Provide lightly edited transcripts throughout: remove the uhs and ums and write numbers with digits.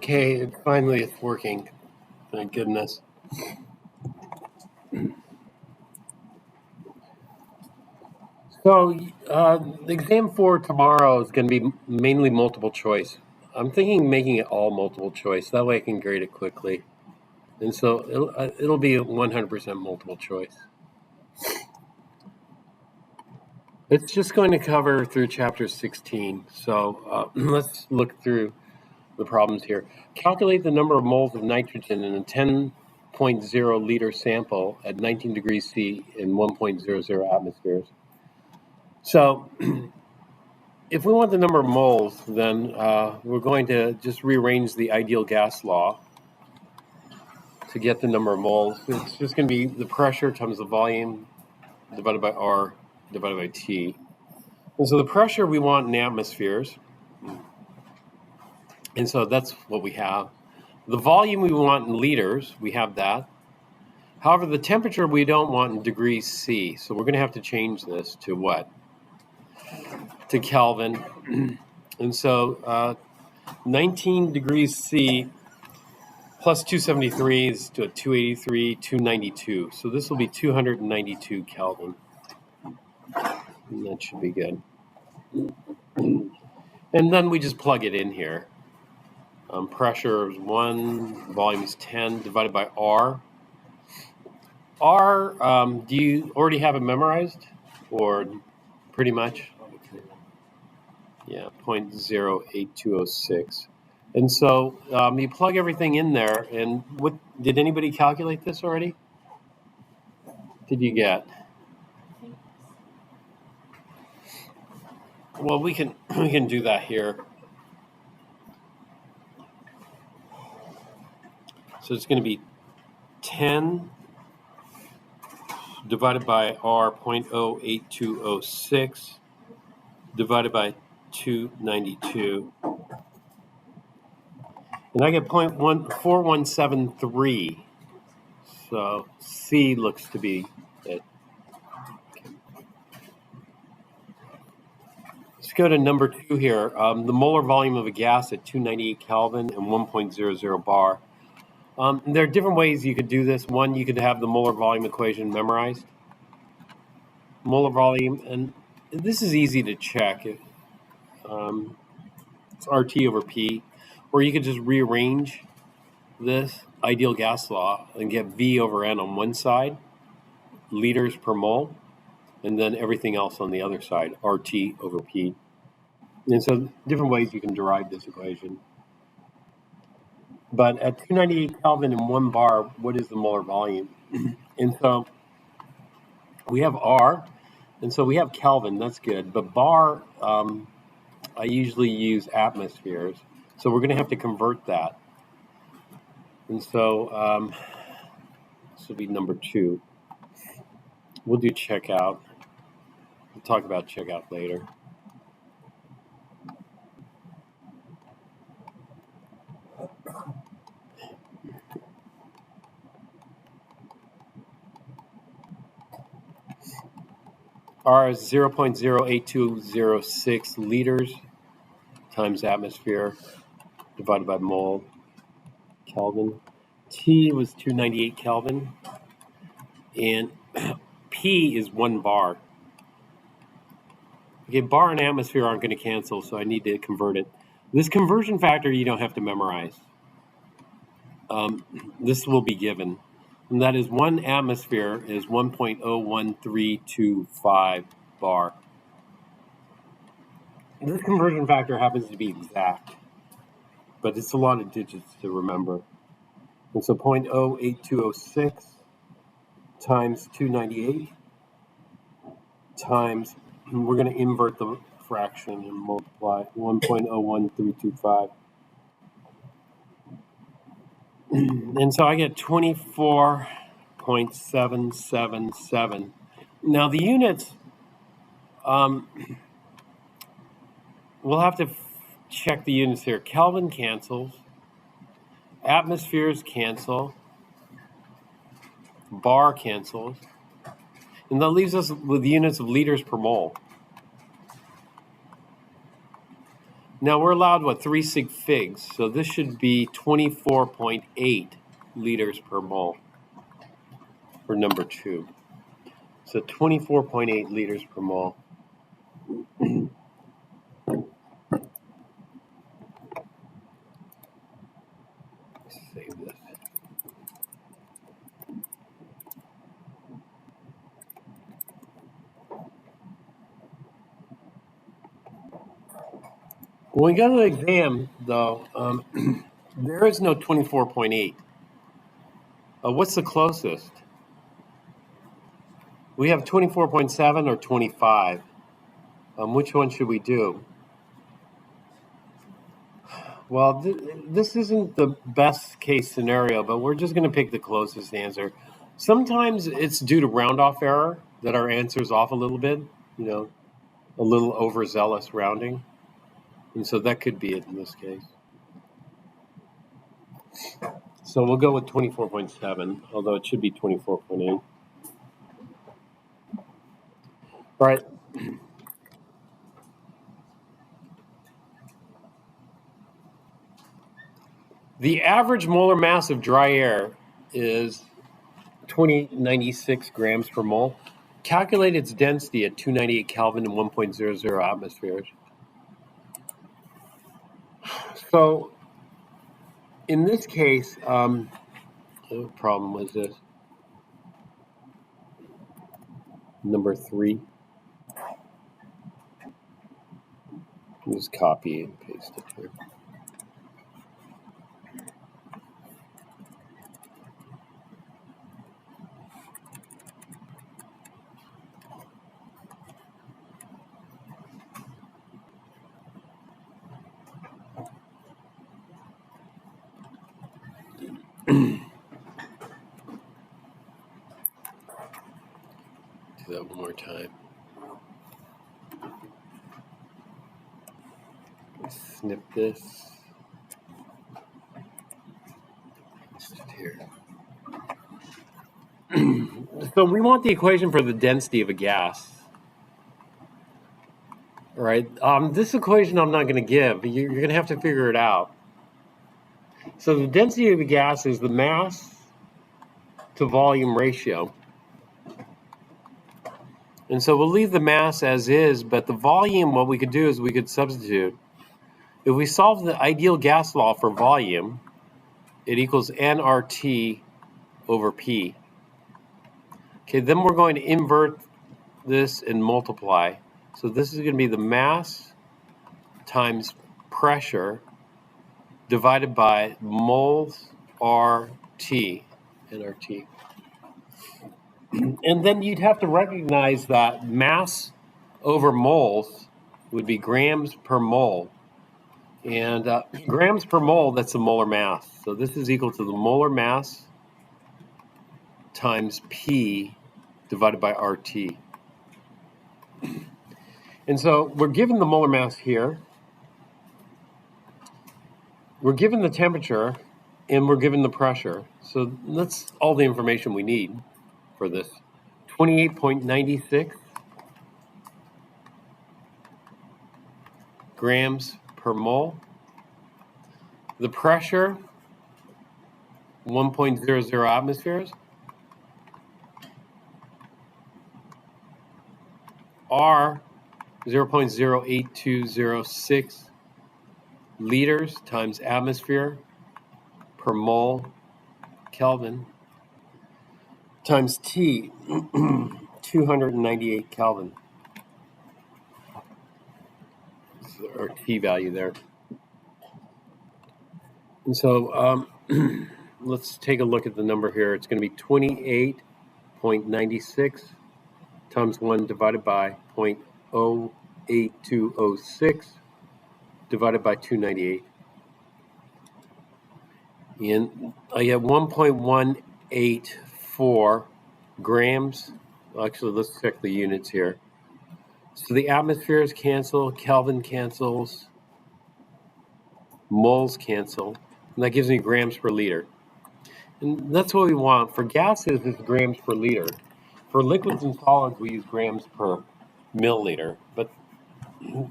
Okay, finally it's working. Thank goodness. So, the exam for tomorrow is going to be mainly multiple choice. I'm thinking making it all multiple choice. That way I can grade it quickly. And so it'll be 100% multiple choice. It's just going to cover through chapter 16. So let's look through the problems here. Calculate the number of moles of nitrogen in a 10.0 liter sample at 19 degrees C in 1.00 atmospheres. So if we want the number of moles, then we're going to just rearrange the ideal gas law to get the number of moles. It's just going to be the pressure times the volume divided by R divided by T. And so the pressure we want in atmospheres, and so that's what we have. The volume we want in liters, we have that. However, the temperature we don't want in degrees C. So we're going to have to change this to what? To Kelvin. And so 19 degrees C plus 273 is to 283, 292. So this will be 292 Kelvin. And that should be good. And then we just plug it in here. Pressure is 1, volume is 10, divided by R. R, do you already have it memorized? Or pretty much? Yeah, 0.08206. And so you plug everything in there. And what did anybody calculate this already? Did you get? Well, we can do that here. So it's going to be 10 divided by R 0.08206 divided by 292. And I get 0.4173. So C looks to be it. Let's go to number 2 here. The molar volume of a gas at 298 Kelvin and 1.00 bar. There are different ways you could do this. One, you could have the molar volume equation memorized. Molar volume, and this is easy to check. It's RT over P. Or you could just rearrange this ideal gas law and get V over N on one side, liters per mole, and then everything else on the other side, RT over P. And so different ways you can derive this equation. But at 298 Kelvin and 1 bar, what is the molar volume? And so we have R, and so we have Kelvin, that's good. But bar, I usually use atmospheres. So we're going to have to convert that. And so this will be number 2. We'll do checkout. We'll talk about checkout later. R is 0.08206 liters times atmosphere divided by mole Kelvin. T was 298 Kelvin. And P is 1 bar. Okay, bar and atmosphere aren't going to cancel, so I need to convert it. This conversion factor you don't have to memorize. This will be given. And that is 1 atmosphere is 1.01325 bar. This conversion factor happens to be exact, but it's a lot of digits to remember. And so 0.08206 times 298 times, we're going to invert the fraction and multiply 1.01325. And so I get 24.777. Now the units, we'll have to check the units here. Kelvin cancels, atmospheres cancel, bar cancels, and that leaves us with units of liters per mole. Now we're allowed, what, 3 sig figs. So this should be 24.8 liters per mole for number 2. So 24.8 liters per mole. Save this. When we go to the exam, though, there is no 24.8. What's the closest? We have 24.7 or 25. Which one should we do? Well, this isn't the best case scenario, but we're just going to pick the closest answer. Sometimes it's due to round-off error that our answer's off a little bit, a little overzealous rounding. And so that could be it in this case. So we'll go with 24.7, although it should be 24.8. All right. The average molar mass of dry air is 2096 grams per mole. Calculate its density at 298 Kelvin and 1.00 atmospheres. So in this case, the problem was this. Number 3. Just copy and paste it here. Do that one more time. Snip this. Just here. So we want the equation for the density of a gas. All right. This equation I'm not going to give. You're going to have to figure it out. So the density of the gas is the mass to volume ratio. And so we'll leave the mass as is, but the volume, what we could do is we could substitute. If we solve the ideal gas law for volume, it equals nRT over P. Okay, then we're going to invert this and multiply. So this is going to be the mass times pressure divided by moles RT, nRT. And then you'd have to recognize that mass over moles would be grams per mole. And grams per mole, that's the molar mass. So this is equal to the molar mass times P divided by RT. And so we're given the molar mass here. We're given the temperature, and we're given the pressure. So that's all the information we need for this. 28.96 grams per mole. The pressure, 1.00 atmospheres. R, 0.08206 liters times atmosphere per mole Kelvin times T, 298 Kelvin. This is our T value there. And so let's take a look at the number here. It's going to be 28.96 times 1 divided by 0.08206 divided by 298. And I have 1.184 grams. Actually, let's check the units here. So the atmospheres cancel, Kelvin cancels, moles cancel, and that gives me grams per liter. And that's what we want. For gases, it's grams per liter. For liquids and solids, we use grams per milliliter, but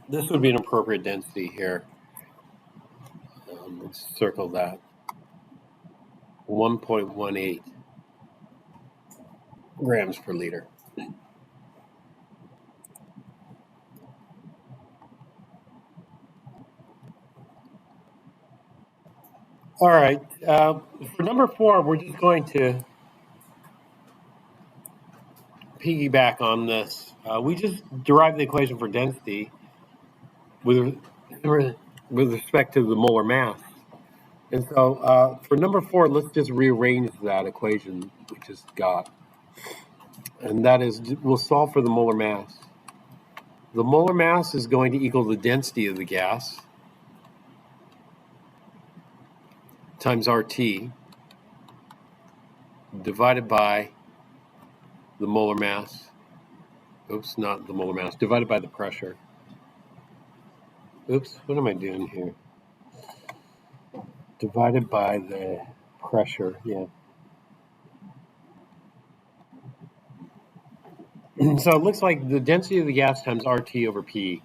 this would be an appropriate density here. circle that. 1.18 grams per liter. All right. For number 4, we're just going to piggyback on this. We just derived the equation for density with respect to the molar mass. And so for number 4, let's just rearrange that equation we just got. And that is, we'll solve for the molar mass. The molar mass is going to equal the density of the gas times RT divided by the molar mass. Oops, not the molar mass, divided by the pressure. Oops, what am I doing here? Divided by the pressure, yeah. So it looks like the density of the gas times RT over P.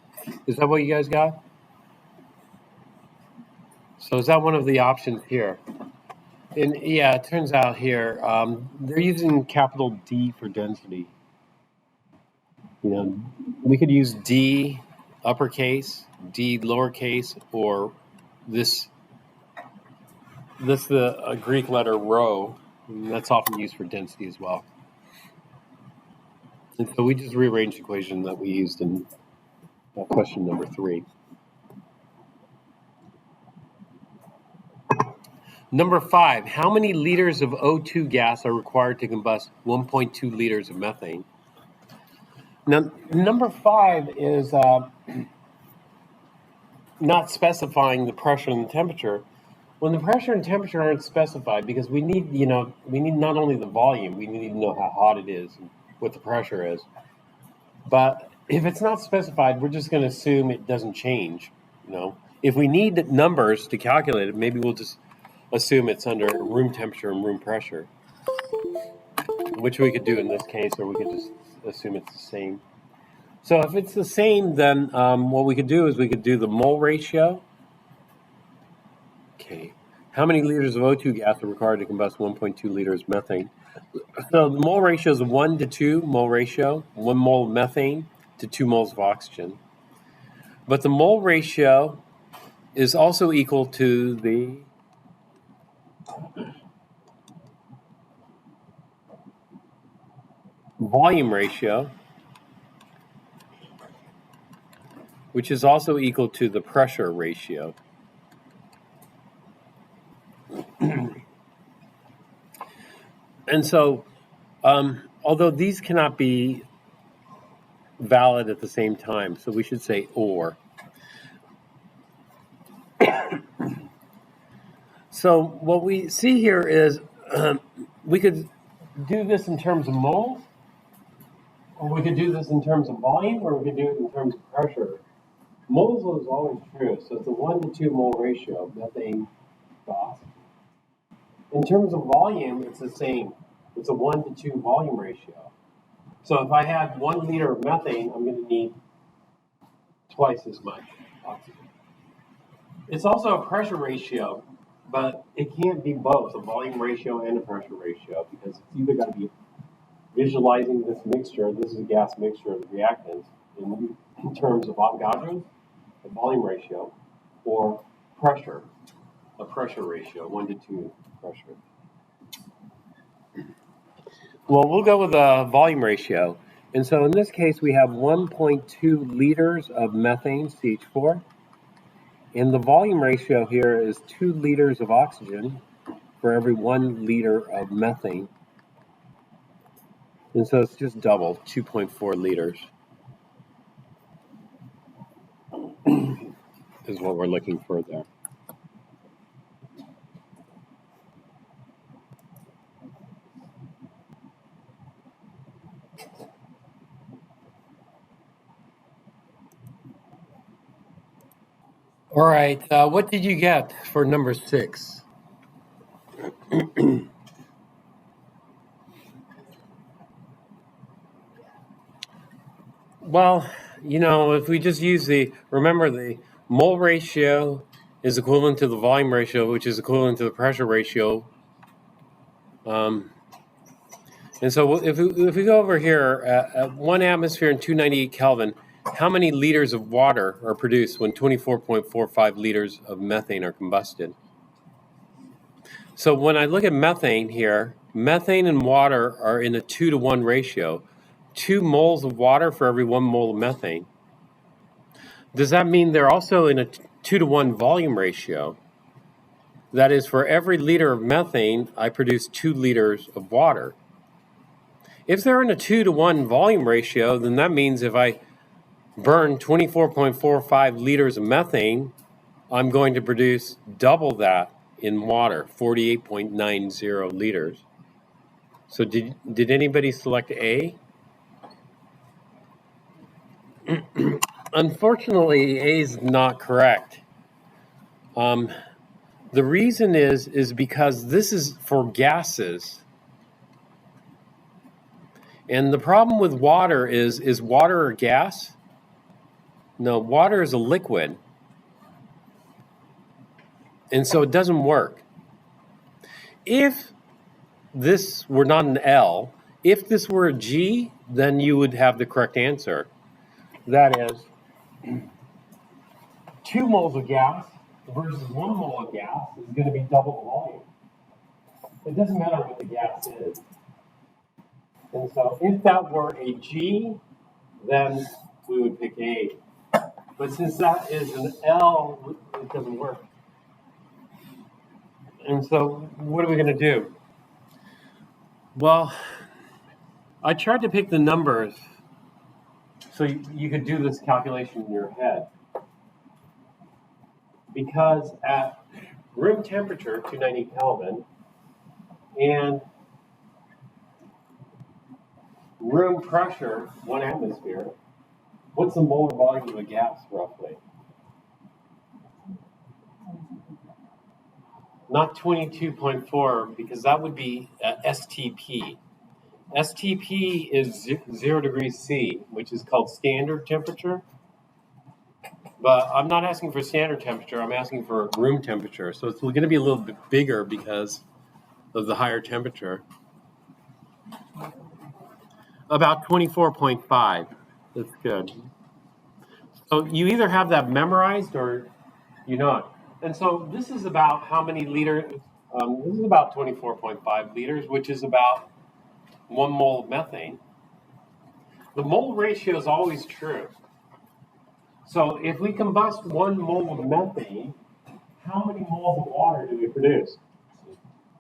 Is that what you guys got? So is that one of the options here? And yeah, it turns out here, they're using capital D for density. You know, we could use D uppercase, D lowercase, or this the Greek letter rho. And that's often used for density as well. And so we just rearranged the equation that we used in question number 3. Number 5, how many liters of O2 gas are required to combust 1.2 liters of methane? Now, number 5 is not specifying the pressure and the temperature. When the pressure and temperature aren't specified, because we need not only the volume, we need to know how hot it is and what the pressure is. But if it's not specified, we're just going to assume it doesn't change. If we need numbers to calculate it, maybe we'll just assume it's under room temperature and room pressure, which we could do in this case, or we could just assume it's the same. So if it's the same, then what we could do is we could do the mole ratio. Okay, how many liters of O2 gas are required to combust 1.2 liters of methane? So the mole ratio is a 1 to 2 mole ratio, 1 mole of methane to 2 moles of oxygen. But the mole ratio is also equal to the volume ratio, which is also equal to the pressure ratio. And so, although these cannot be valid at the same time, so we should say or. So what we see here is we could do this in terms of moles, or we could do this in terms of volume, or we could do it in terms of pressure. Moles is always true, so it's a 1 to 2 mole ratio, methane to oxygen. In terms of volume, it's the same. It's a 1 to 2 volume ratio. So if I had 1 liter of methane, I'm going to need twice as much oxygen. It's also a pressure ratio, but it can't be both, a volume ratio and a pressure ratio, because it's either got to be visualizing this mixture. This is a gas mixture of reactants in terms of Avogadro, the volume ratio, or pressure, a pressure ratio, 1 to 2 pressure. Well, we'll go with a volume ratio. And so in this case, we have 1.2 liters of methane, CH4. And the volume ratio here is 2 liters of oxygen for every 1 liter of methane. And so it's just double, 2.4 liters is what we're looking for there. All right, what did you get for number 6? Well, if we just use remember the mole ratio is equivalent to the volume ratio, which is equivalent to the pressure ratio. And so if we go over here, at 1 atmosphere and 298 Kelvin, how many liters of water are produced when 24.45 liters of methane are combusted? So when I look at methane here, methane and water are in a 2-to-1 ratio. 2 moles of water for every 1 mole of methane. Does that mean they're also in a 2-to-1 volume ratio? That is, for every liter of methane, I produce 2 liters of water. If they're in a 2-to-1 volume ratio, then that means if I burn 24.45 liters of methane, I'm going to produce double that in water, 48.90 liters. So did anybody select A? Unfortunately, A is not correct. The reason is because this is for gases. And the problem with water is water a gas? No, water is a liquid. And so it doesn't work. If this were not an L, if this were a G, then you would have the correct answer. That is 2 moles of gas versus 1 mole of gas is going to be double the volume. It doesn't matter what the gas is. And so if that were a G, then we would pick A. But since that is an L, it doesn't work. And so what are we going to do? Well, I tried to pick the numbers so you could do this calculation in your head. Because at room temperature, 290 Kelvin, and room pressure, 1 atmosphere, what's the molar volume of a gas, roughly? Not 22.4, because that would be STP. STP is 0 degrees C, which is called standard temperature. But I'm not asking for standard temperature, I'm asking for room temperature. So it's going to be a little bit bigger because of the higher temperature. About 24.5. That's good. So you either have that memorized or you not. And so this is about how many liters? This is about 24.5 liters, which is about 1 mole of methane. The mole ratio is always true. So if we combust 1 mole of methane, how many moles of water do we produce?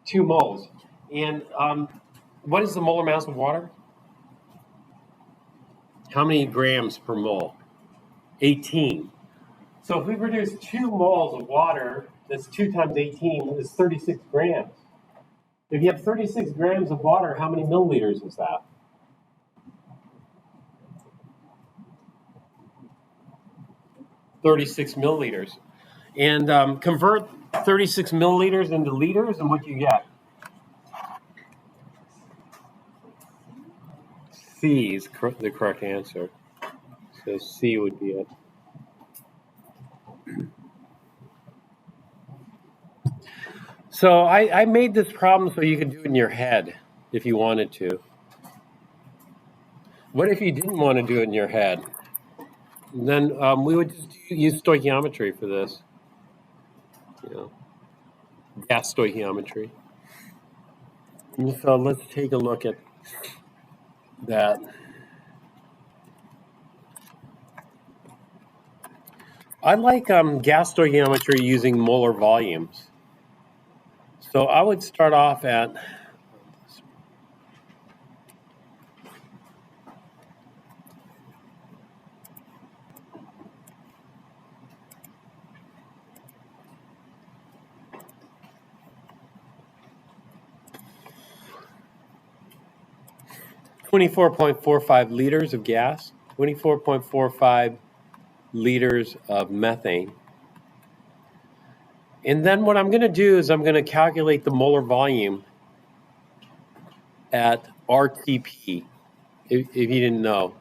2 moles. And what is the molar mass of water? How many grams per mole? 18. So if we produce 2 moles of water, that's 2 times 18 is 36 grams. If you have 36 grams of water, how many milliliters is that? .36 milliliters. And convert 36 milliliters into liters, and what do you get? C is the correct answer. So C would be it. So I made this problem so you could do it in your head if you wanted to. What if you didn't want to do it in your head? Then we would just use stoichiometry for this. Gas stoichiometry. And so let's take a look at that. I like gas stoichiometry using molar volumes. So I would start off at .45 liters of gas, 24.45 liters of methane. And then what I'm going to do is I'm going to calculate the molar volume at RTP, if you didn't know.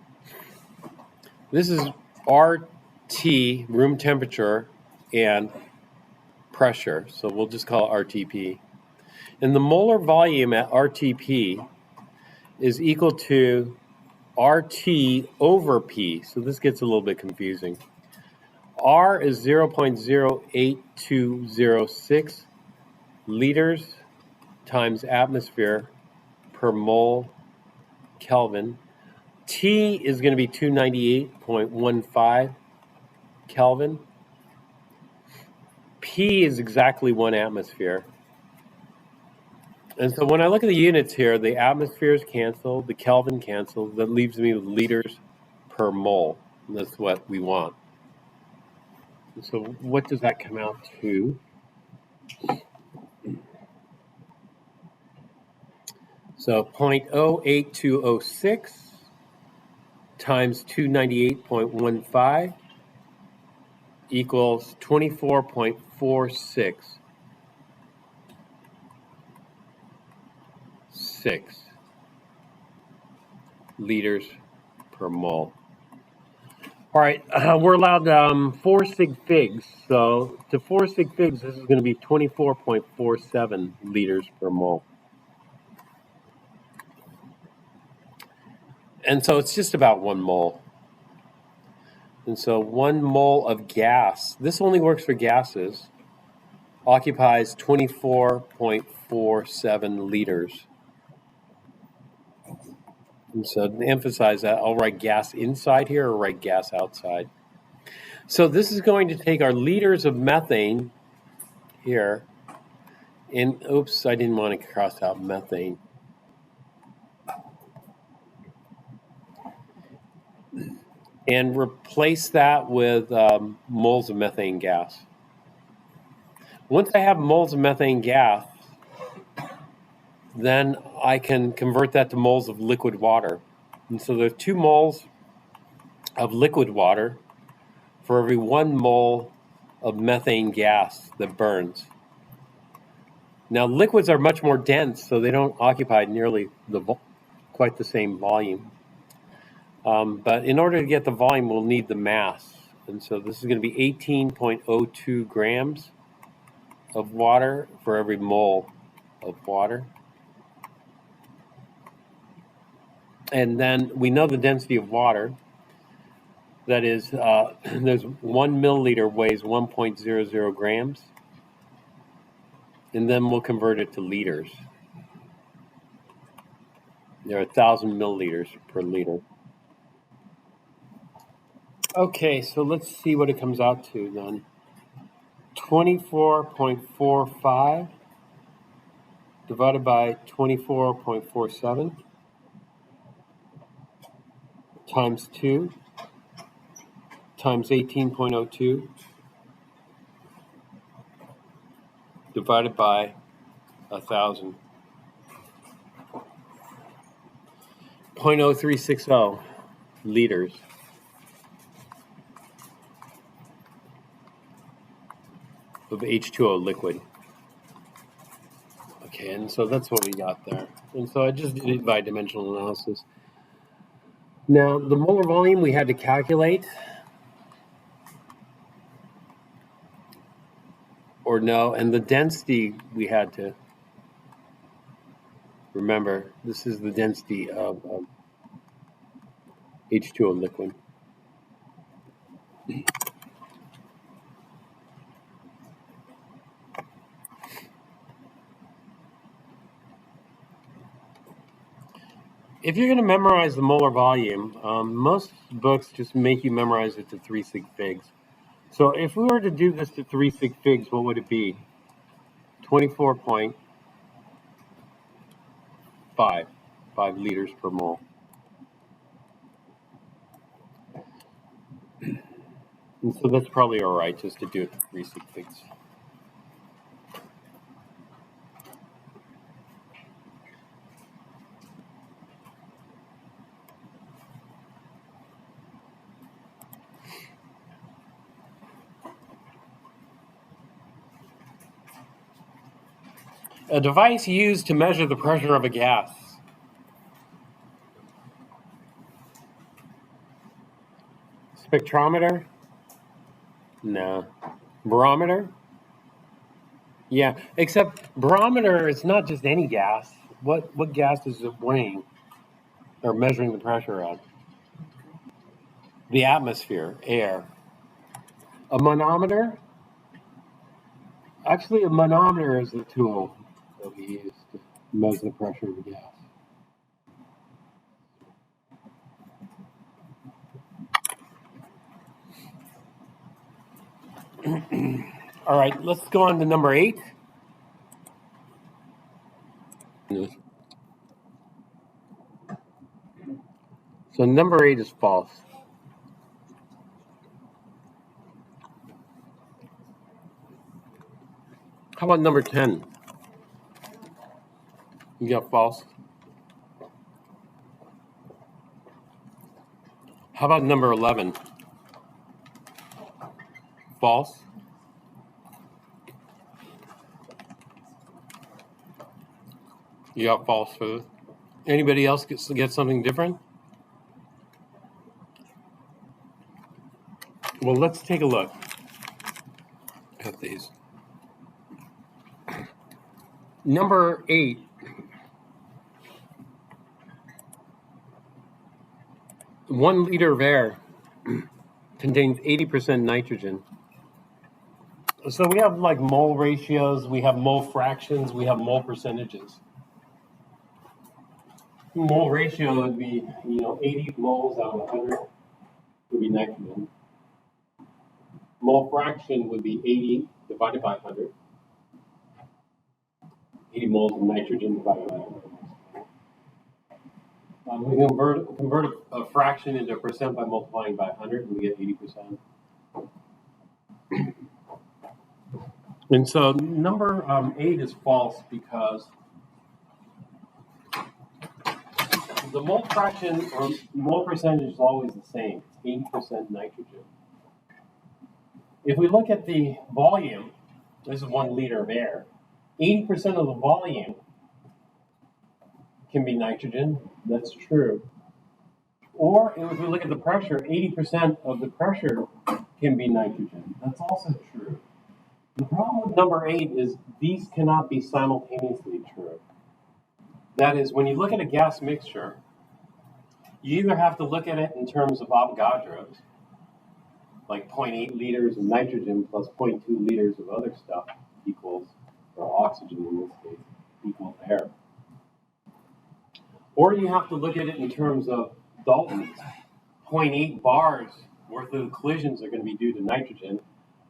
This is RT, room temperature, and pressure, so we'll just call it RTP. And the molar volume at RTP is equal to RT over P. So this gets a little bit confusing. R is 0.08206 liters times atmosphere per mole Kelvin. T is going to be 298.15 Kelvin. P is exactly 1 atmosphere. And so when I look at the units here, the atmospheres cancel, the Kelvin cancels. That leaves me with liters per mole. And that's what we want. And so what does that come out to? So 0.08206 times 298.15 equals 24.466 liters per mole. All right, we're allowed 4 sig figs. So to 4 sig figs, this is going to be 24.47 liters per mole. And so it's just about 1 mole. And so 1 mole of gas, this only works for gases, occupies 24.47 liters. And so to emphasize that, I'll write gas inside here or write gas outside. So this is going to take our liters of methane here, and oops, I didn't want to cross out methane. And replace that with moles of methane gas. Once I have moles of methane gas, then I can convert that to moles of liquid water. And so there's 2 moles of liquid water for every 1 mole of methane gas that burns. Now liquids are much more dense, so they don't occupy nearly quite the same volume. But in order to get the volume, we'll need the mass. And so this is going to be 18.02 grams of water for every mole of water. And then we know the density of water. That is, there's 1 milliliter weighs 1.00 grams. And then we'll convert it to liters. There are 1,000 milliliters per liter. Okay, so let's see what it comes out to then. 24.45 divided by 24.47 times 2 times 18.02 divided by 1,000. 0.0360 liters. Of H2O liquid. Okay, and so that's what we got there. And so I just did it by dimensional analysis. Now, the molar volume we had to calculate, or no, and the density we had to remember. This is the density of H2O liquid. If you're going to memorize the molar volume, most books just make you memorize it to 3 sig figs. So if we were to do this to 3 sig figs, what would it be? 24.5 liters per mole. And so that's probably all right just to do it to 3 sig figs. A device used to measure the pressure of a gas. Spectrometer? No. Barometer? Yeah, except barometer is not just any gas. What gas is it weighing or measuring the pressure of? The atmosphere, air. A manometer? Actually, a manometer is the tool that we use to measure the pressure of the gas. All right, let's go on to number 8. So number 8 is false. How about number 10? You got false. How about number 11? False. You got false for this. Anybody else get something different? Well, let's take a look at these. Number 8. One liter of air contains 80% nitrogen. So we have like mole ratios, we have mole fractions, we have mole percentages. Mole ratio would be, 80 moles out of 100 would be nitrogen. Mole fraction would be 80 divided by 100. 80 moles of nitrogen divided by 100. We can convert a fraction into a percent by multiplying by 100, and we get 80%. And so number 8 is false because the mole fraction or mole percentage is always the same. It's 80% nitrogen. If we look at the volume, this is 1 liter of air. 80% of the volume can be nitrogen. That's true. Or if we look at the pressure, 80% of the pressure can be nitrogen. That's also true. The problem with number 8 is these cannot be simultaneously true. That is, when you look at a gas mixture, you either have to look at it in terms of Avogadros, like 0.8 liters of nitrogen plus 0.2 liters of other stuff equals, or oxygen in this case, equals air. Or you have to look at it in terms of Dalton's. 0.8 bars worth of collisions are going to be due to nitrogen.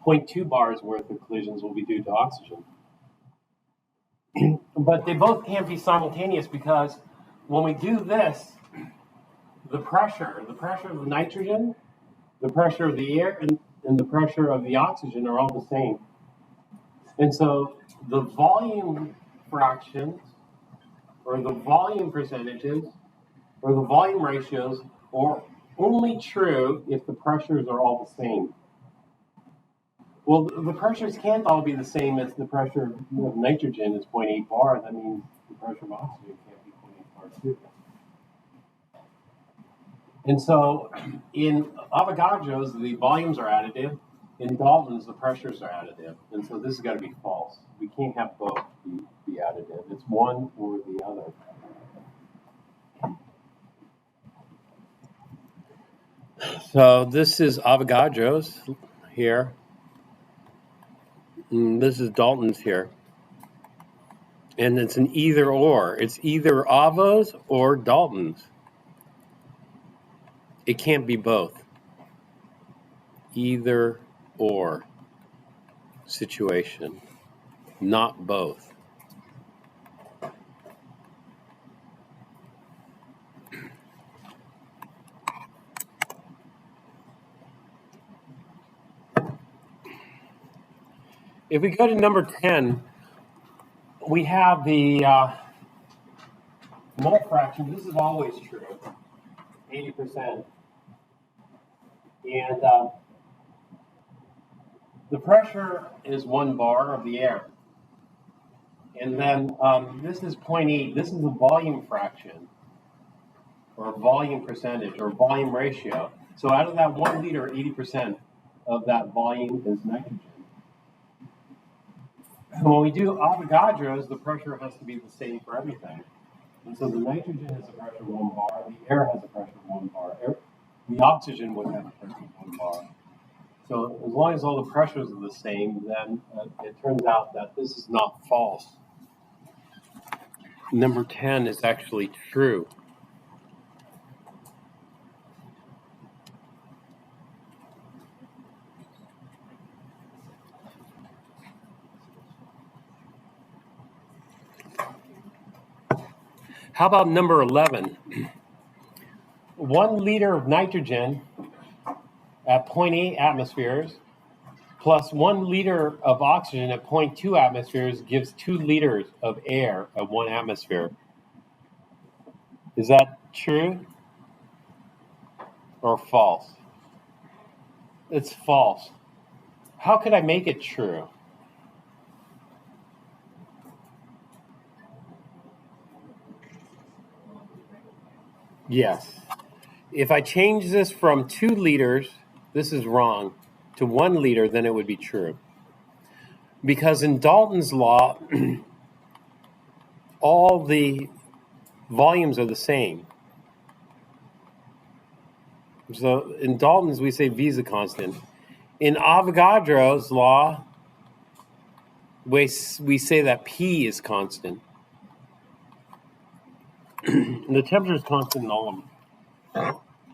0.2 bars worth of collisions will be due to oxygen. But they both can't be simultaneous because when we do this, the pressure of the nitrogen, the pressure of the air, and the pressure of the oxygen are all the same. And so the volume fractions, or the volume percentages, or the volume ratios are only true if the pressures are all the same. Well, the pressures can't all be the same as the pressure of nitrogen is 0.8 bar. That means the pressure of oxygen can't be 0.8 bar too. And so in Avogadros, the volumes are additive. In Dalton's, the pressures are additive. And so this has got to be false. We can't have both be additive. It's one or the other. So this is Avogadros here. And this is Dalton's here. And it's an either or. It's either Avo's or Dalton's. It can't be both. Either or situation, not both. If we go to number 10, we have the mole fraction. This is always true, 80%. And the pressure is 1 bar of the air. And then this is 0.8. This is the volume fraction, or volume percentage, or volume ratio. So out of that 1 liter, 80% of that volume is nitrogen. when we do Avogadro's, the pressure has to be the same for everything. And so the nitrogen has a pressure of 1 bar, the air has a pressure of 1 bar, the oxygen would have a pressure of 1 bar. So as long as all the pressures are the same, then it turns out that this is not false. Number 10 is actually true. How about number 11? 1 liter of nitrogen at 0.8 atmospheres plus 1 liter of oxygen at 0.2 atmospheres gives 2 liters of air at 1 atmosphere. Is that true or false? It's false. How could I make it true? Yes. If I change this from 2 liters, this is wrong, to 1 liter, then it would be true. Because in Dalton's law, all the volumes are the same. So in Dalton's, we say V is a constant. In Avogadro's law, we say that P is constant. The temperature is constant in all of them.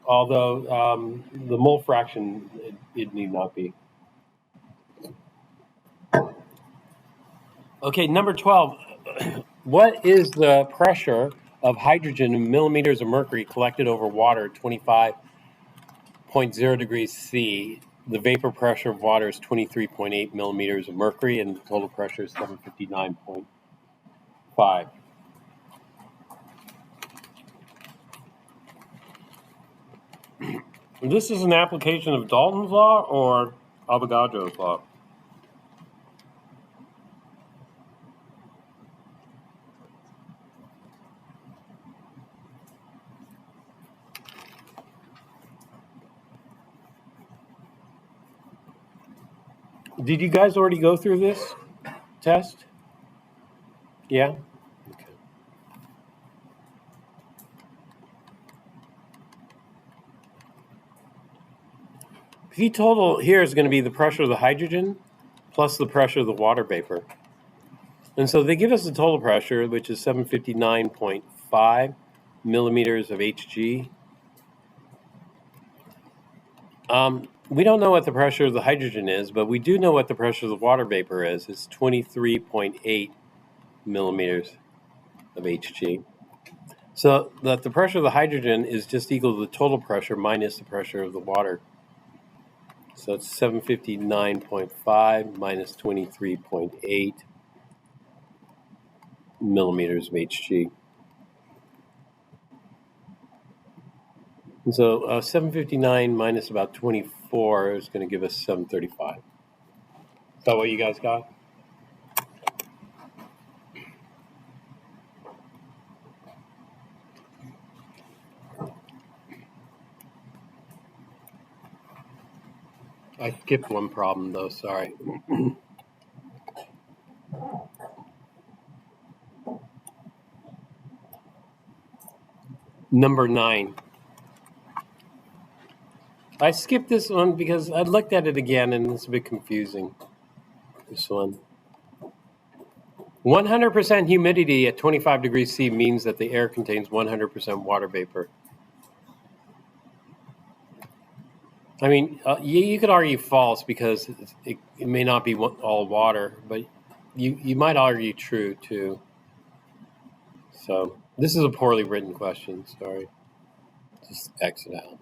Although the mole fraction, it need not be. Okay, number 12. What is the pressure of hydrogen in millimeters of mercury collected over water at 25.0 degrees C? The vapor pressure of water is 23.8 millimeters of mercury, and the total pressure is 759.5. This is an application of Dalton's law or Avogadro's law? Did you guys already go through this test? Yeah? Okay. P total here is going to be the pressure of the hydrogen plus the pressure of the water vapor. And so they give us the total pressure, which is 759.5 millimeters of Hg. We don't know what the pressure of the hydrogen is, but we do know what the pressure of the water vapor is. It's 23.8 millimeters of Hg. So that the pressure of the hydrogen is just equal to the total pressure minus the pressure of the water. So it's 759.5 minus 23.8 millimeters of Hg. And so 759 minus about 24 is going to give us 735. Is that what you guys got? I skipped one problem though, sorry. Number 9. I skipped this one because I looked at it again and it's a bit confusing. This one. 100% humidity at 25 degrees C means that the air contains 100% water vapor. I mean, you could argue false because it may not be all water, but you might argue true too. So this is a poorly written question, sorry. Just X it out.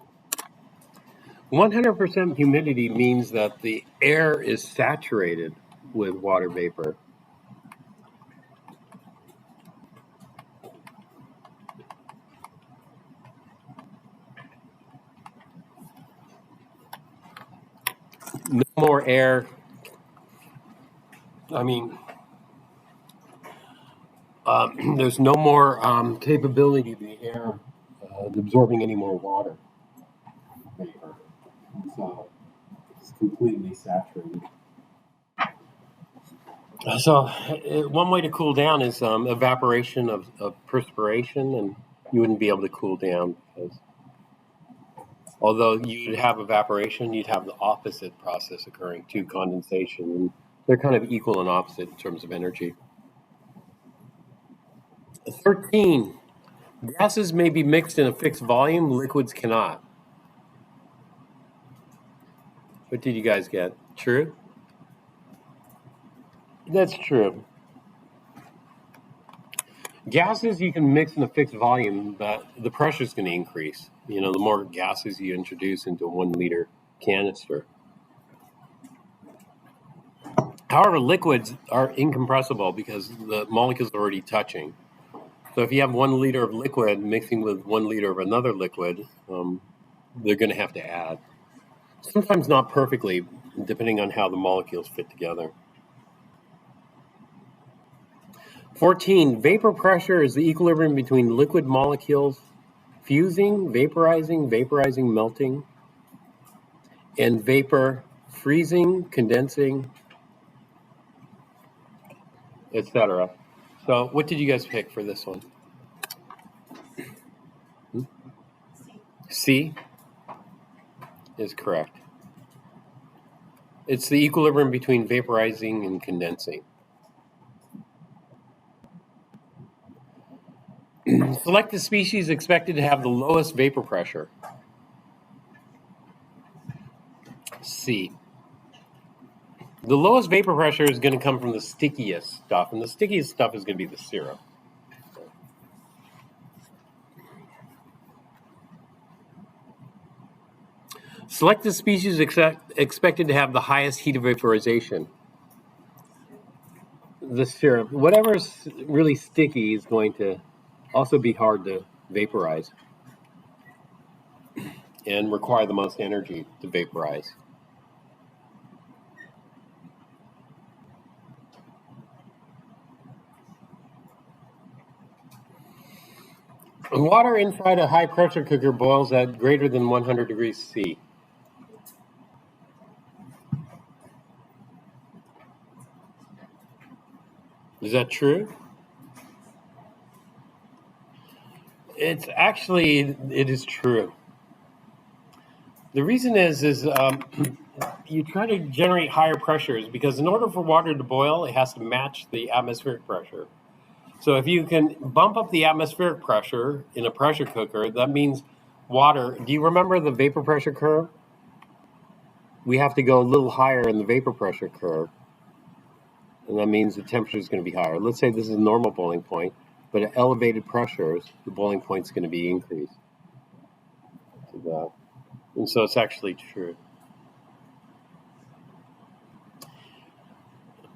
100% humidity means that the air is saturated with water vapor. No more air. I mean, there's no more capability of the air absorbing any more water vapor. So it's completely saturated. So one way to cool down is evaporation of perspiration, and you wouldn't be able to cool down because although you'd have evaporation, you'd have the opposite process occurring too, condensation. And they're kind of equal and opposite in terms of energy. 13. Gases may be mixed in a fixed volume, liquids cannot. What did you guys get? True? That's true. Gases you can mix in a fixed volume, but the pressure is going to increase. You know, the more gases you introduce into a 1 liter canister. However, liquids are incompressible because the molecules are already touching. So if you have 1 liter of liquid mixing with 1 liter of another liquid, they're going to have to add. Sometimes not perfectly, depending on how the molecules fit together. 14. Vapor pressure is the equilibrium between liquid molecules fusing, vaporizing, melting, and vapor freezing, condensing, etc. So what did you guys pick for this one? C is correct. It's the equilibrium between vaporizing and condensing. Select the species expected to have the lowest vapor pressure. C. The lowest vapor pressure is going to come from the stickiest stuff, and the stickiest stuff is going to be the syrup. Select the species expected to have the highest heat of vaporization. The syrup. Whatever's really sticky is going to also be hard to vaporize and require the most energy to vaporize. Water inside a high pressure cooker boils at greater than 100 degrees C. Is that true? It is true. The reason is you try to generate higher pressures because in order for water to boil, it has to match the atmospheric pressure. So if you can bump up the atmospheric pressure in a pressure cooker, that means water. Do you remember the vapor pressure curve? We have to go a little higher in the vapor pressure curve. And that means the temperature is going to be higher. Let's say this is a normal boiling point, but at elevated pressures, the boiling point is going to be increased. And so it's actually true.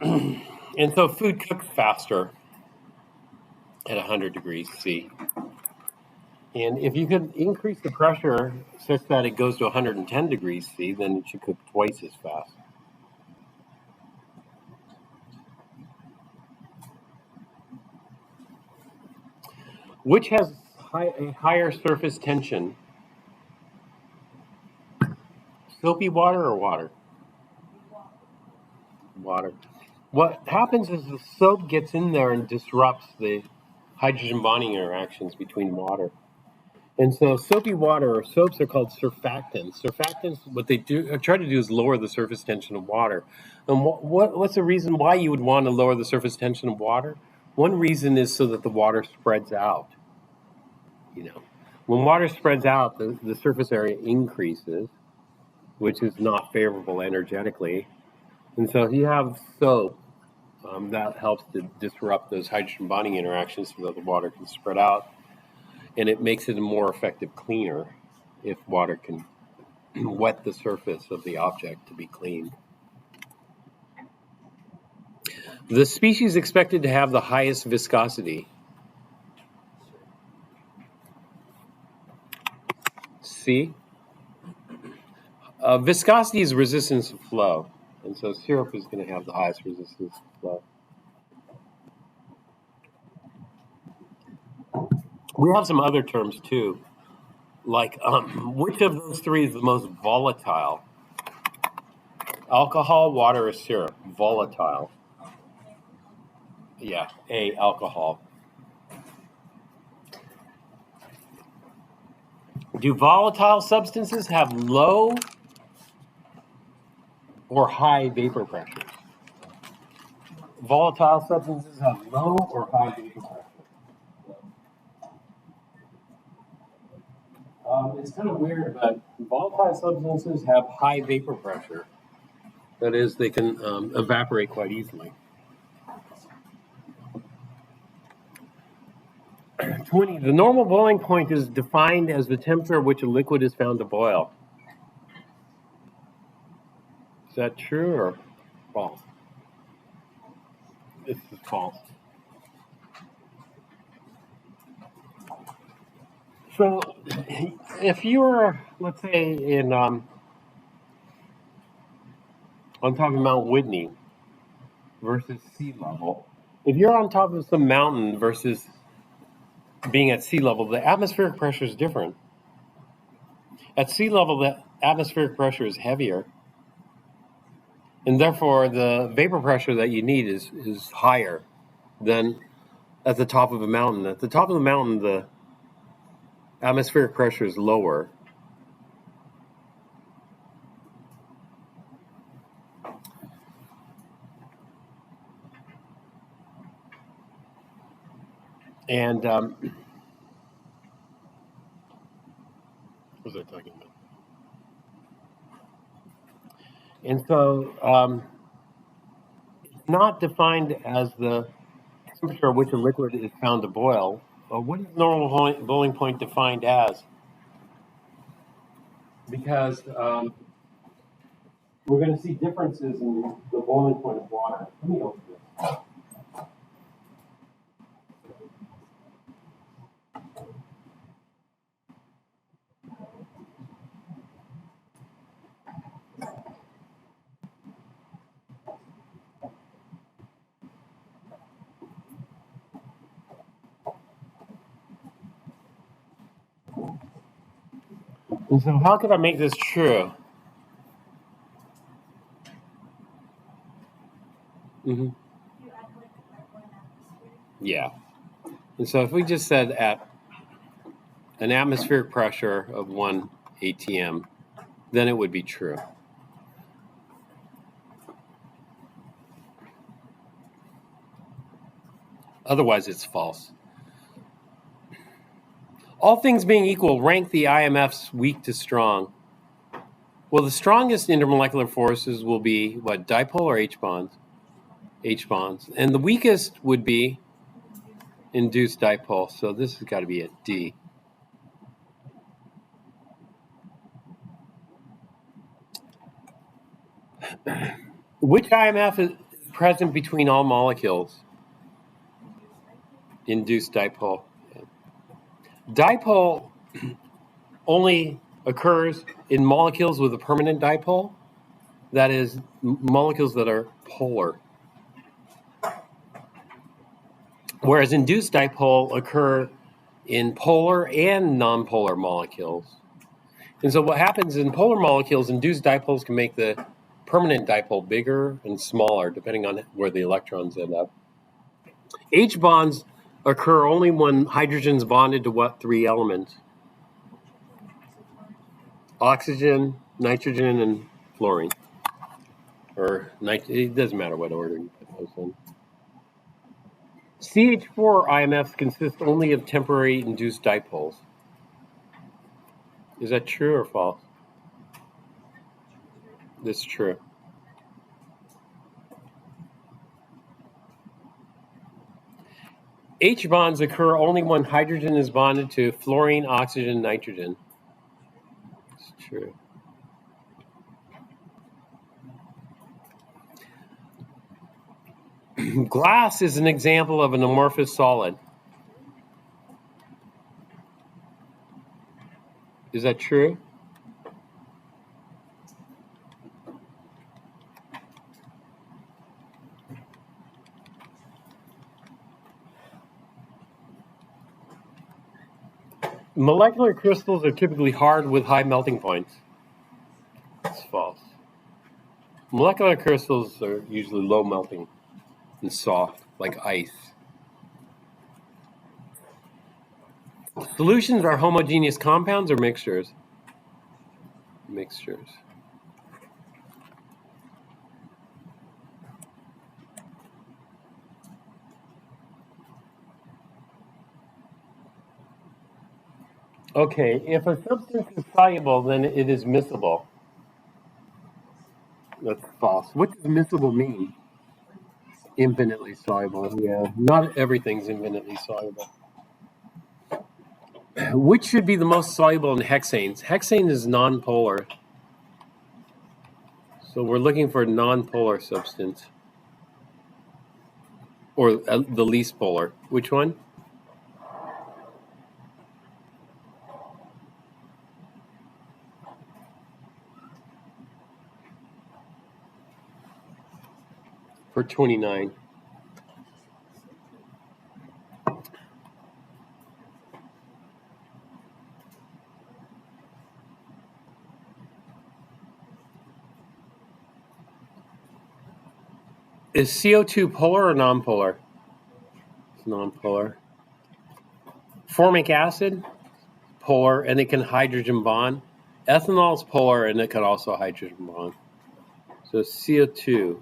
And so food cooks faster at 100 degrees C. And if you could increase the pressure such that it goes to 110 degrees C, then it should cook twice as fast. Which has a higher surface tension? Soapy water or water? Water. What happens is the soap gets in there and disrupts the hydrogen bonding interactions between water. And so soapy water or soaps are called surfactants. Surfactants, what they do try to do is lower the surface tension of water. And what's the reason why you would want to lower the surface tension of water? One reason is so that the water spreads out. You know, when water spreads out, the surface area increases, which is not favorable energetically. And so if you have soap, that helps to disrupt those hydrogen bonding interactions so that the water can spread out. And it makes it a more effective cleaner if water can wet the surface of the object to be cleaned. The species expected to have the highest viscosity. C. Viscosity is resistance to flow. And so syrup is going to have the highest resistance to flow. We have some other terms too, like which of those three is the most volatile? Alcohol, water, or syrup? Volatile. Yeah, A, alcohol. Do volatile substances have low or high vapor pressures? Volatile substances have low or high vapor pressure? It's kind of weird, but volatile substances have high vapor pressure. That is, they can evaporate quite easily. 20. The normal boiling point is defined as the temperature at which a liquid is found to boil. Is that true or false? This is false. So, if you were, let's say, on top of Mount Whitney versus sea level, if you're on top of some mountain versus being at sea level, the atmospheric pressure is different. At sea level, the atmospheric pressure is heavier, and therefore the vapor pressure that you need is higher than at the top of a mountain. At the top of the mountain, the atmospheric pressure is lower. And what was I talking about? And so it's not defined as the temperature at which a liquid is found to boil. What is normal boiling point defined as? Because we're going to see differences in the boiling point of water. Let me open this. And so how could I make this true? Mm-hmm. Yeah. And so if we just said at an atmospheric pressure of 1 atm, then it would be true. Otherwise, it's false. All things being equal, rank the IMFs weak to strong. Well, the strongest intermolecular forces will be, what, dipole or H bonds? H bonds. And the weakest would be induced dipole. So this has got to be a D. Which IMF is present between all molecules? Induced dipole. Dipole only occurs in molecules with a permanent dipole. That is, molecules that are polar. Whereas induced dipole occur in polar and nonpolar molecules. And so what happens in polar molecules, induced dipoles can make the permanent dipole bigger and smaller, depending on where the electrons end up. H bonds occur only when hydrogen's bonded to what three elements? Oxygen, nitrogen, and fluorine. Or it doesn't matter what order you put those in. CH4 IMFs consist only of temporary induced dipoles. Is that true or false? That's true. H bonds occur only when hydrogen is bonded to fluorine, oxygen, nitrogen. It's true. Glass is an example of an amorphous solid. Is that true? Molecular crystals are typically hard with high melting points. That's false. Molecular crystals are usually low melting and soft. like ice. Solutions are homogeneous compounds or mixtures? Mixtures. Okay, if a substance is soluble, then it is miscible. That's false. What does miscible mean? Infinitely soluble, yeah. Not everything's infinitely soluble. Which should be the most soluble in hexanes? Hexane is nonpolar. So we're looking for a nonpolar substance. Or the least polar. Which one? For 29. Is CO2 polar or nonpolar? It's nonpolar. Formic acid, polar, and it can hydrogen bond. Ethanol is polar, and it can also hydrogen bond. So CO2.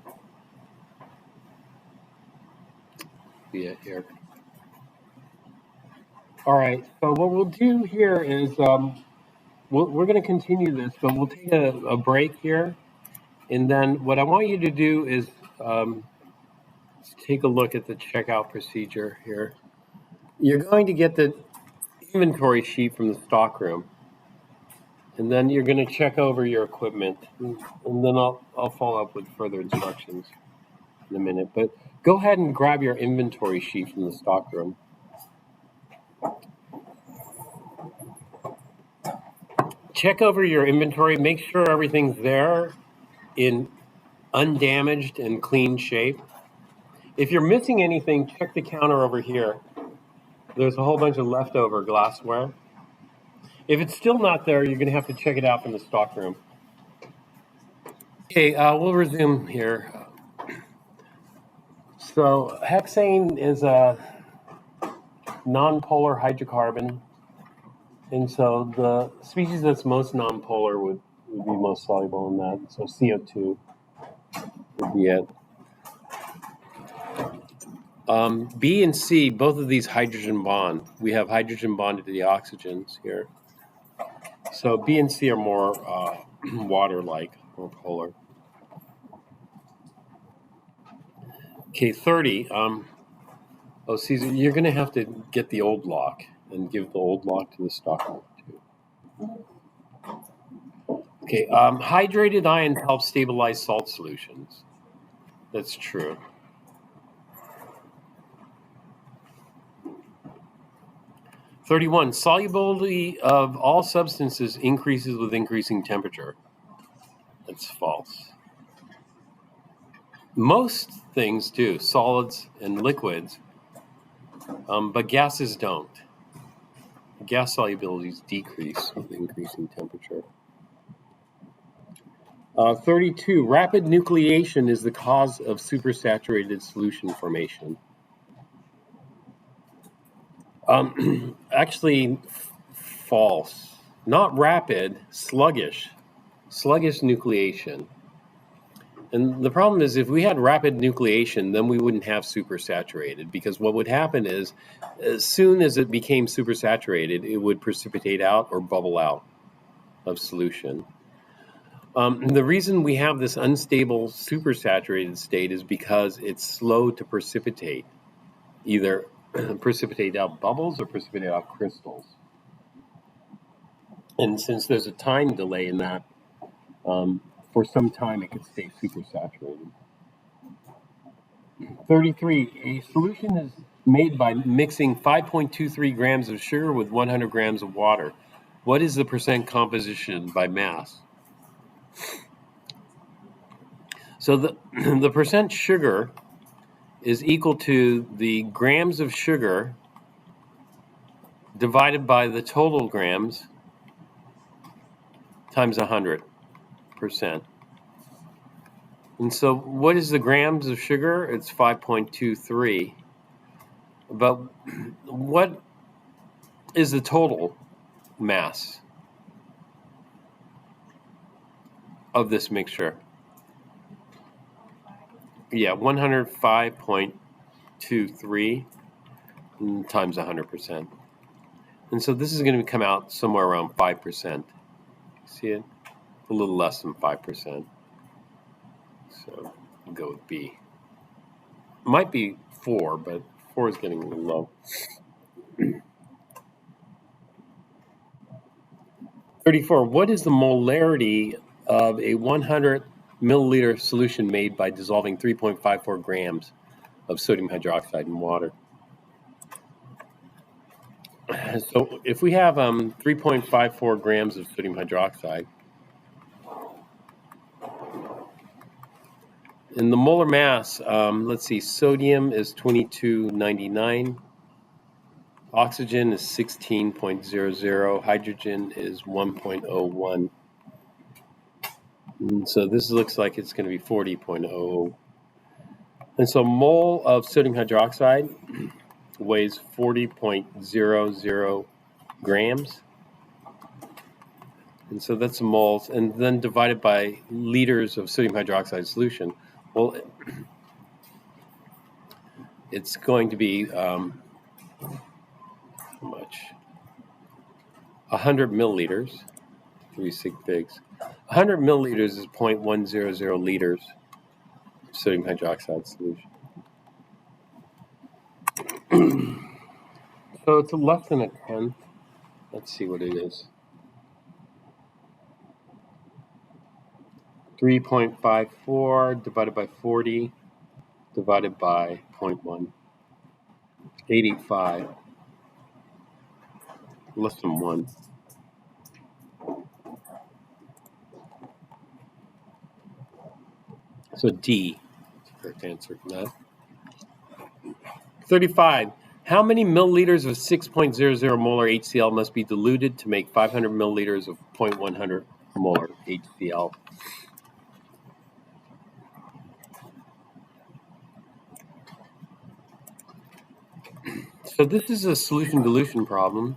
Yeah, here. All right. So what we'll do here is we're going to continue this, but we'll take a break here, and then what I want you to do is take a look at the checkout procedure here. You're going to get the inventory sheet from the stockroom, and then you're going to check over your equipment, and then I'll follow up with further instructions in a minute. But go ahead and grab your inventory sheet from the stockroom. Check over your inventory. Make sure everything's there in undamaged and clean shape. If you're missing anything, check the counter over here. There's a whole bunch of leftover glassware. If it's still not there, you're going to have to check it out from the stockroom. Okay, we'll resume here. So hexane is a nonpolar hydrocarbon, and so the species that's most nonpolar would be most soluble in that. So CO2 would be it. B and C, both of these hydrogen bond. We have hydrogen bonded to the oxygens here. So B and C are more water-like, more polar. Okay, 30. Oh, Caesar, you're going to have to get the old lock and give the old lock to the stockroom too. Okay, hydrated ions help stabilize salt solutions. That's true. Solubility of all substances increases with increasing temperature. That's false. Most things do, solids and liquids, but gases don't. Gas solubilities decrease with increasing temperature. 32, rapid nucleation is the cause of supersaturated solution formation. Actually, false. Not rapid, sluggish. Sluggish nucleation. And the problem is if we had rapid nucleation, then we wouldn't have supersaturated, because what would happen is as soon as it became supersaturated, it would precipitate out or bubble out of solution. The reason we have this unstable supersaturated state is because it's slow to precipitate, either precipitate out bubbles or precipitate out crystals. And since there's a time delay in that, for some time it can stay supersaturated. 33, a solution is made by mixing 5.23 grams of sugar with 100 grams of water. What is the percent composition by mass? So the percent sugar is equal to the grams of sugar divided by the total grams times 100%. And so what is the grams of sugar? It's 5.23. But what is the total mass of this mixture? Yeah, 105.23 times 100%. And so this is going to come out somewhere around 5%. See it? A little less than 5%. So we'll go with B. Might be 4, but 4 is getting a little low. 34. What is the molarity of a 100 milliliter solution made by dissolving 3.54 grams of sodium hydroxide in water? So if we have 3.54 grams of sodium hydroxide, in the molar mass, let's see, sodium is 2299, oxygen is 16.00, hydrogen is 1.01. And so this looks like it's going to be 40.00. And so mole of sodium hydroxide weighs 40.00 grams. And so that's moles. And then divided by liters of sodium hydroxide solution. Well, it's going to be how much? 100 milliliters. 3 sig figs. 100 milliliters is 0.100 liters of sodium hydroxide solution. So it's less than a tenth. Let's see what it is. 3.54 divided by 40 divided by 0.1. 85. Less than 1. So D is the correct answer for that. 35. How many milliliters of 6.00 molar HCl must be diluted to make 500 milliliters of 0.100 molar HCl? So this is a solution dilution problem.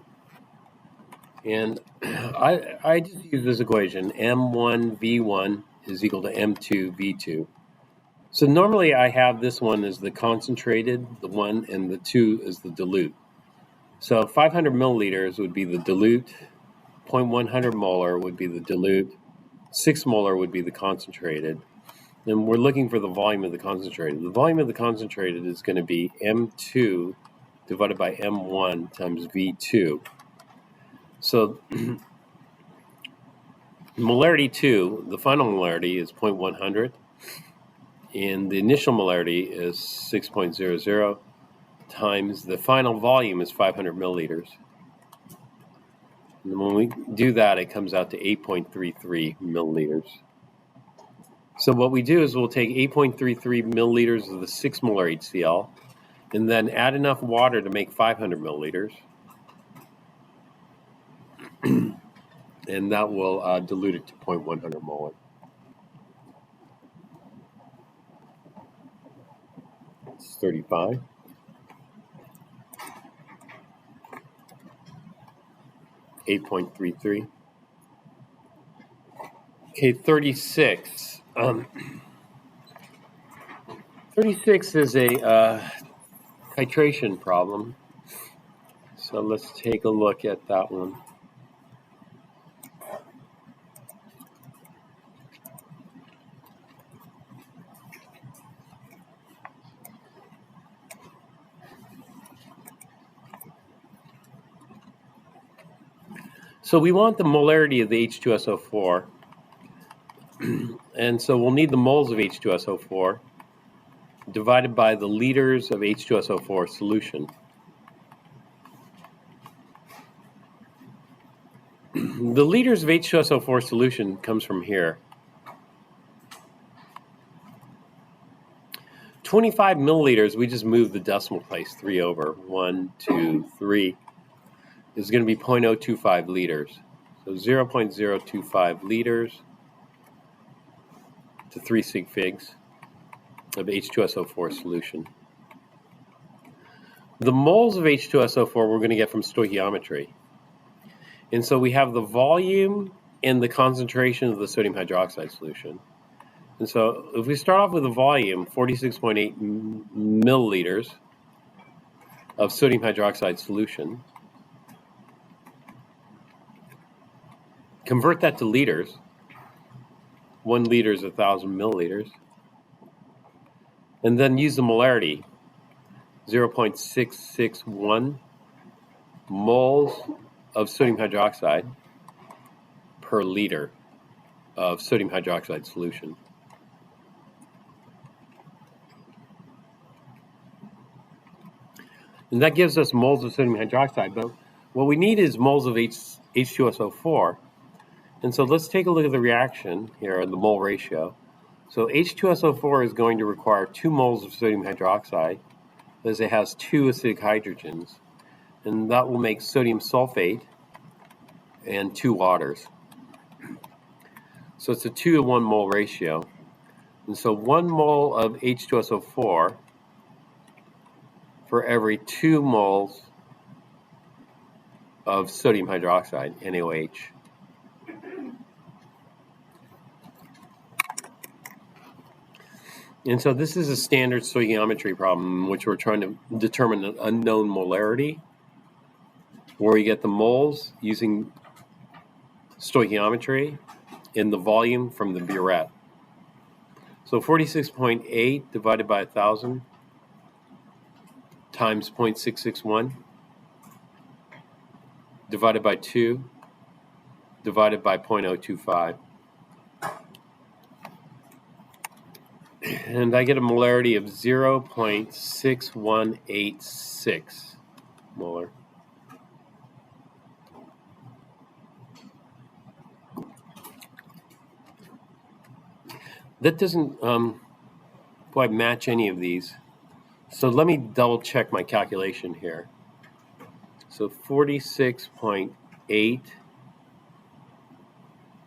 And I just use this equation, M1V1 is equal to M2V2. So normally I have this one as the concentrated, the 1, and the 2 is the dilute. So 500 milliliters would be the dilute, 0.100 molar would be the dilute, 6 molar would be the concentrated. And we're looking for the volume of the concentrated. The volume of the concentrated is going to be M2 divided by M1 times V2. So molarity 2, the final molarity is 0.100, and the initial molarity is 6.00 times the final volume is 500 milliliters. And when we do that, it comes out to 8.33 milliliters. So what we do is we'll take 8.33 milliliters of the 6 molar HCl and then add enough water to make 500 milliliters. And that will dilute it to 0.100 molar. It's 35. .33. Okay, 36. 36 is a titration problem. So let's take a look at that one. So we want the molarity of the H2SO4. And so we'll need the moles of H2SO4 divided by the liters of H2SO4 solution. The liters of H2SO4 solution comes from here. 25 milliliters, we just move the decimal place 3 over. 1, 2, 3 is going to be 0.025 liters. So 0.025 liters to 3 sig figs of H2SO4 solution. The moles of H2SO4 we're going to get from stoichiometry. And so we have the volume and the concentration of the sodium hydroxide solution. And so if we start off with the volume, 46.8 milliliters of sodium hydroxide solution, convert that to liters. 1 liter is 1,000 milliliters. And then use the molarity, 0.661 moles of sodium hydroxide per liter of sodium hydroxide solution. And that gives us moles of sodium hydroxide, but what we need is moles of H2SO4. And so let's take a look at the reaction here, the mole ratio. So H2SO4 is going to require 2 moles of sodium hydroxide, as it has 2 acidic hydrogens, and that will make sodium sulfate and 2 waters. So it's a 2 to 1 mole ratio. And so 1 mole of H2SO4 for every 2 moles of sodium hydroxide, NaOH. And so this is a standard stoichiometry problem in which we're trying to determine an unknown molarity, where we get the moles using stoichiometry and the volume from the burette. So 46.8 divided by 1,000 times 0.661 divided by 2 divided by 0.025. And I get a molarity of 0.6186 molar. That doesn't quite match any of these. So let me double check my calculation here. So 46.8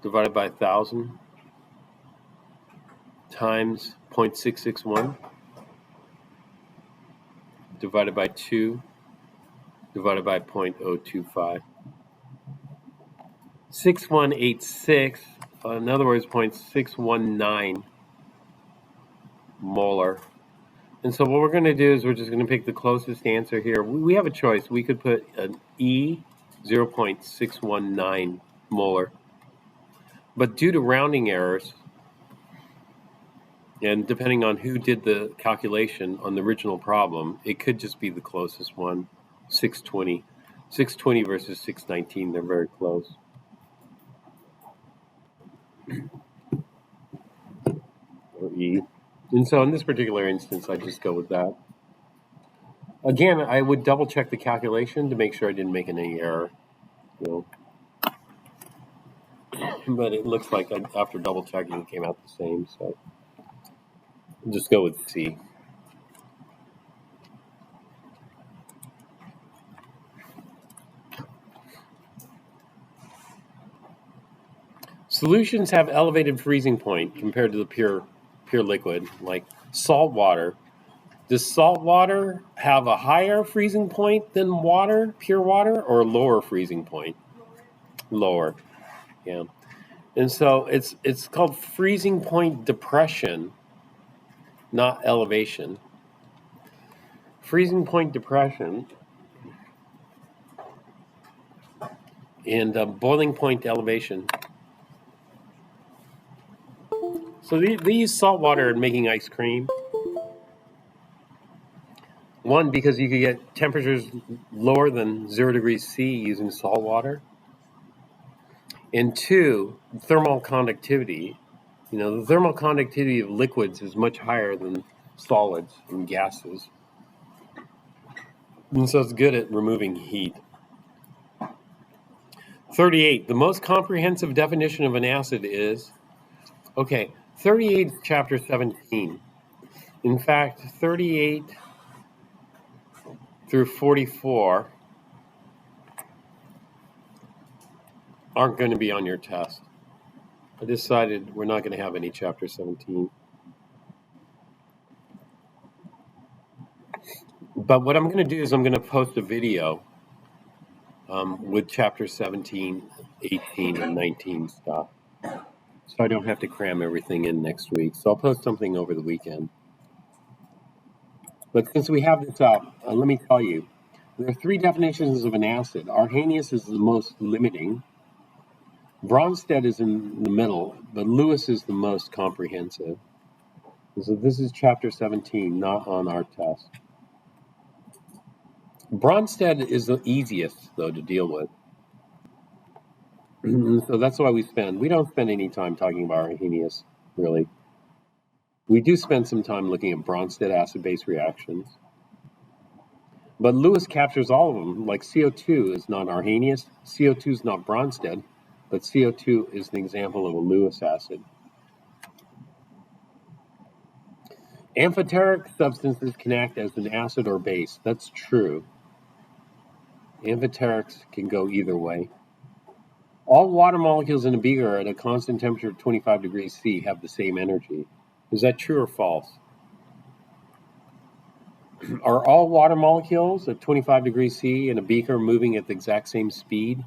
divided by 1,000 times 0.661 divided by 2 divided by 0.025. 6186, in other words, 0.619 molar. And so what we're going to do is we're just going to pick the closest answer here. We have a choice. We could put an E, 0.619 molar. But due to rounding errors, and depending on who did the calculation on the original problem, it could just be the closest one, 620. 620 versus 619, they're very close. Or E. And so in this particular instance, I just go with that. Again, I would double check the calculation to make sure I didn't make any error. But it looks like after double checking, it came out the same. So I'll just go with C. Solutions have elevated freezing point compared to the pure liquid, like salt water. Does salt water have a higher freezing point than water, pure water, or a lower freezing point? Lower, yeah. And so it's called freezing point depression, not elevation. Freezing point depression and boiling point elevation. So they use salt water in making ice cream. One, because you could get temperatures lower than 0 degrees C using salt water. And 2, thermal conductivity. The thermal conductivity of liquids is much higher than solids and gases. And so it's good at removing heat. 38, the most comprehensive definition of an acid is, 38 is chapter 17. In fact, 38 through 44 aren't going to be on your test. I decided we're not going to have any chapter 17. But what I'm going to do is I'm going to post a video with chapter 17, 18, and 19 stuff. So I don't have to cram everything in next week. So I'll post something over the weekend. But since we have this out, let me tell you, there are three definitions of an acid. Arrhenius is the most limiting. Bronsted is in the middle, but Lewis is the most comprehensive. So this is chapter 17, not on our test. Bronsted is the easiest, though, to deal with. So that's why we don't spend any time talking about Arrhenius, really. We do spend some time looking at Bronsted acid-base reactions. But Lewis captures all of them, like CO2 is not Arrhenius, CO2 is not Bronsted, but CO2 is an example of a Lewis acid. Amphoteric substances can act as an acid or base. That's true. Amphoterics can go either way. All water molecules in a beaker at a constant temperature of 25 degrees C have the same energy. Is that true or false? Are all water molecules at 25 degrees C in a beaker moving at the exact same speed?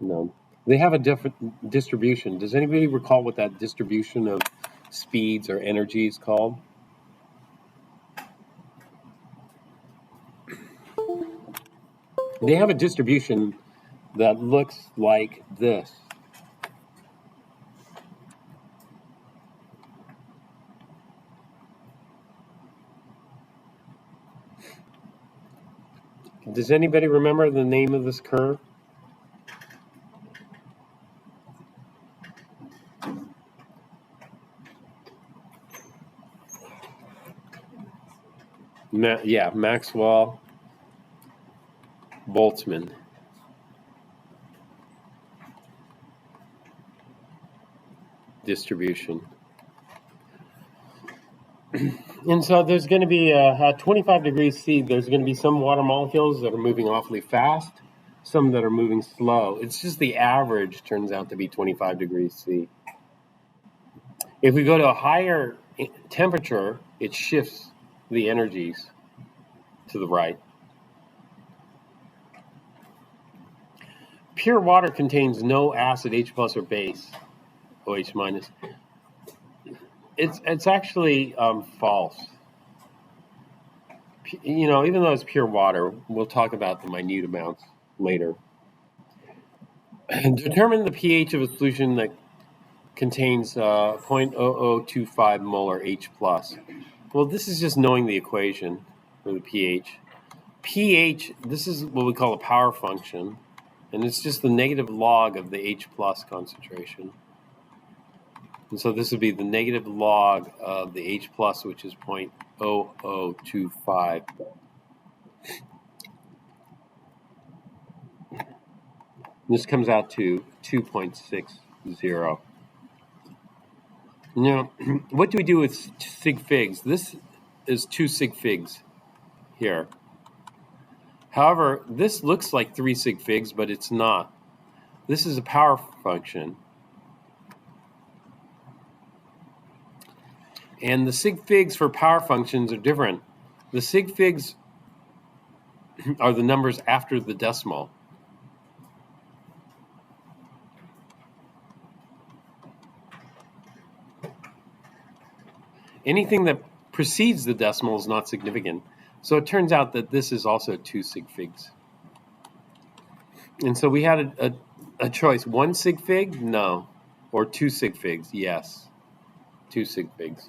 No. They have a different distribution. Does anybody recall what that distribution of speeds or energy is called? They have a distribution that looks like this. Does anybody remember the name of this curve? Yeah, Maxwell Boltzmann. Distribution. And so there's going to be at 25 degrees C, there's going to be some water molecules that are moving awfully fast, some that are moving slow. It's just the average turns out to be 25 degrees C. If we go to a higher temperature, it shifts the energies to the right. Pure water contains no acid, H plus or base, OH minus. It's actually false. You know, even though it's pure water, we'll talk about the minute amounts later. Determine the pH of a solution that contains 0.0025 molar H plus. Well, this is just knowing the equation for the pH. pH, this is what we call a power function, and it's just the negative log of the H plus concentration. And so this would be the negative log of the H plus, which is 0.0025. This comes out to 2.60. Now, what do we do with sig figs? This is 2 sig figs here. However, this looks like 3 sig figs, but it's not. This is a power function. And the sig figs for power functions are different. The sig figs are the numbers after the decimal. Anything that precedes the decimal is not significant. So it turns out that this is also 2 sig figs. And so we had a choice. 1 sig fig? No. Or 2 sig figs? Yes. 2 sig figs.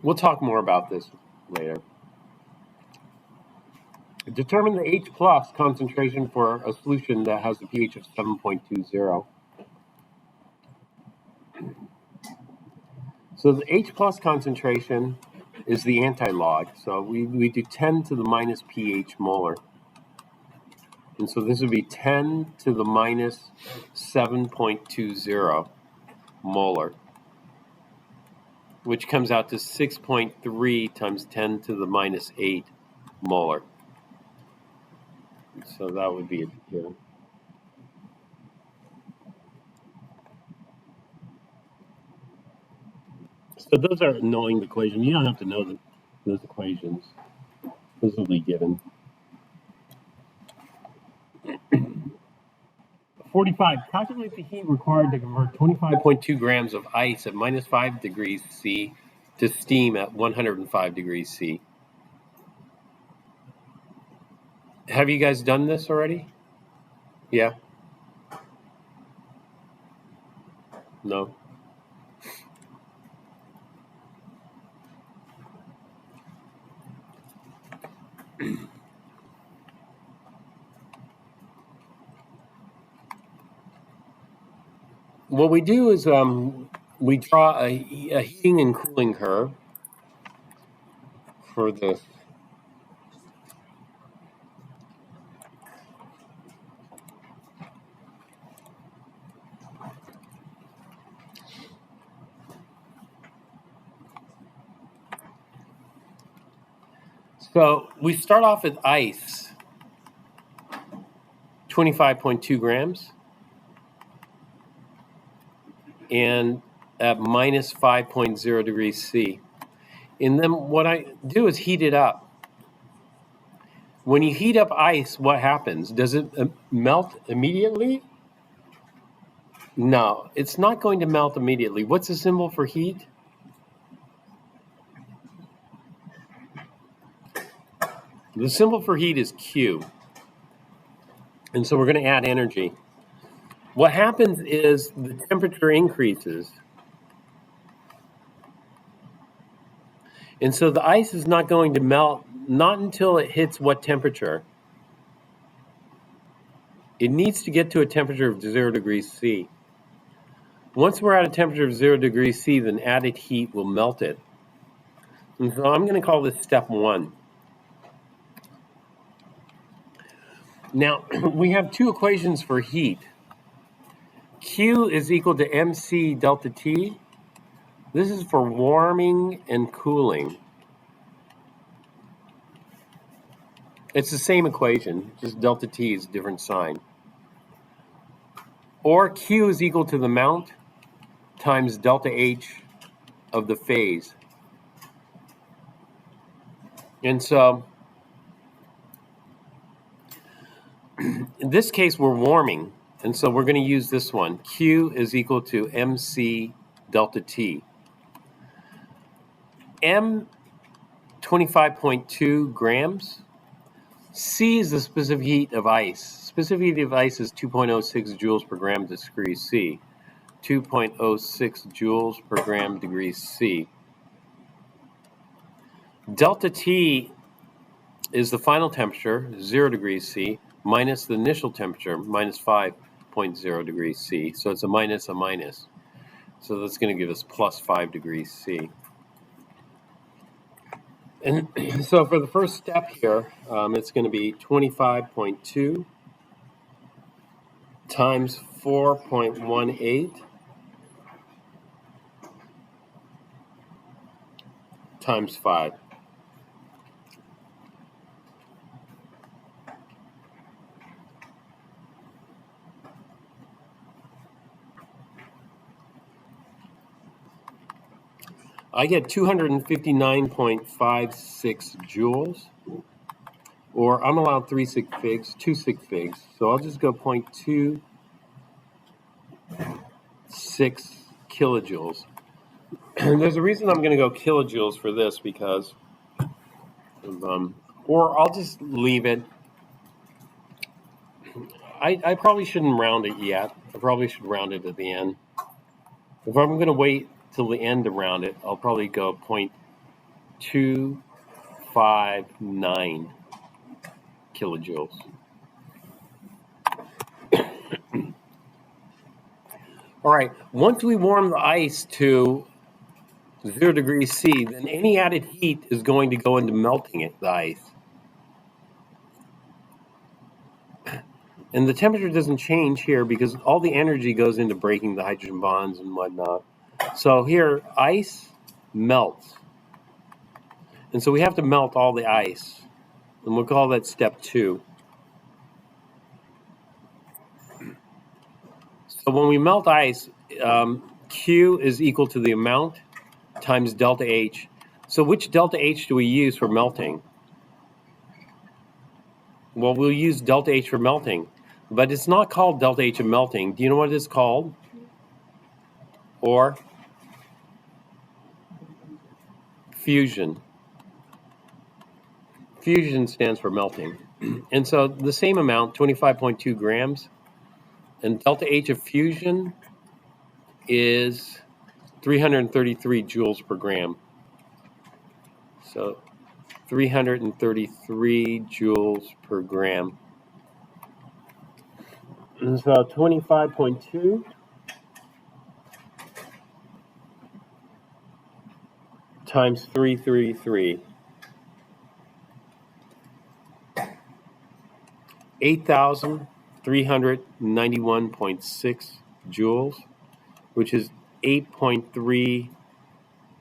We'll talk more about this later. Determine the H plus concentration for a solution that has a pH of 7.20. So the H plus concentration is the anti-log. So we do 10 to the minus pH molar. And so this would be 10 to the minus 7.20 molar, which comes out to 6.3 times 10 to the minus 8 molar. So that would be it here. So those are knowing the equation. You don't have to know those equations. Those will be given. 45. Calculate the heat required to convert 25.2 grams of ice at minus 5 degrees C to steam at 105 degrees C. Have you guys done this already? Yeah? No? What we do is we draw a heating and cooling curve for this. So we start off with ice, 25.2 grams, and at minus 5.0 degrees C. And then what I do is heat it up. When you heat up ice, what happens? Does it melt immediately? No, it's not going to melt immediately. What's the symbol for heat? The symbol for heat is Q. And so we're going to add energy. What happens is the temperature increases. And so the ice is not going to melt, not until it hits what temperature? It needs to get to a temperature of 0 degrees C. Once we're at a temperature of 0 degrees C, then added heat will melt it. And so I'm going to call this step 1. Now, we have two equations for heat. Q is equal to mc delta T. This is for warming and cooling. It's the same equation, just delta T is a different sign. Or Q is equal to the amount times delta H of the phase. And so, in this case, we're warming. And so we're going to use this one. Q is equal to mc delta T. M, 25.2 grams. C is the specific heat of ice. Specific heat of ice is 2.06 joules per gram degrees C. 2.06 joules per gram degrees C. Delta T is the final temperature, 0 degrees C, minus the initial temperature, minus 5.0 degrees C. So it's a minus. So that's going to give us plus 5 degrees C. And so for the first step here, it's going to be 25.2 times 4.18 times 5. I get 259.56 joules, or I'm allowed 2 sig figs, so I'll just go 0.26 kilojoules. And there's a reason I'm going to go kilojoules for this, because, or I'll just leave it. I probably shouldn't round it yet. I probably should round it at the end. If I'm going to wait till the end to round it, I'll probably go 0.259 kilojoules. All right, once we warm the ice to 0 degrees C, then any added heat is going to go into melting it, the ice. And the temperature doesn't change here because all the energy goes into breaking the hydrogen bonds and whatnot. So here, ice melts. And so we have to melt all the ice. And we'll call that step 2. So when we melt ice, Q is equal to the amount times delta H. So which delta H do we use for melting? Well, we'll use delta H for melting, but it's not called delta H of melting. Do you know what it's called? Or fusion. Fusion stands for melting. And so the same amount, 25.2 grams, and delta H of fusion is 333 joules per gram. So 333 joules per gram. And so 25.2 times 333. 8,391.6 joules, which is 8.3,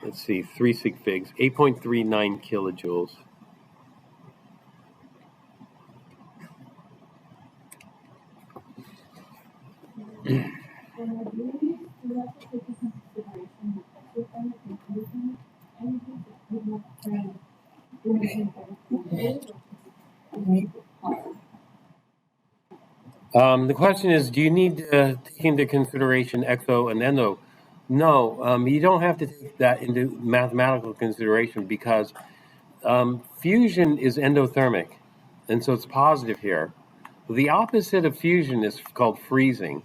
let's see, 3 sig figs, 8.39 kilojoules. The question is, do you need to take into consideration exo and endo? No, you don't have to take that into mathematical consideration because fusion is endothermic, and so it's positive here. The opposite of fusion is called freezing.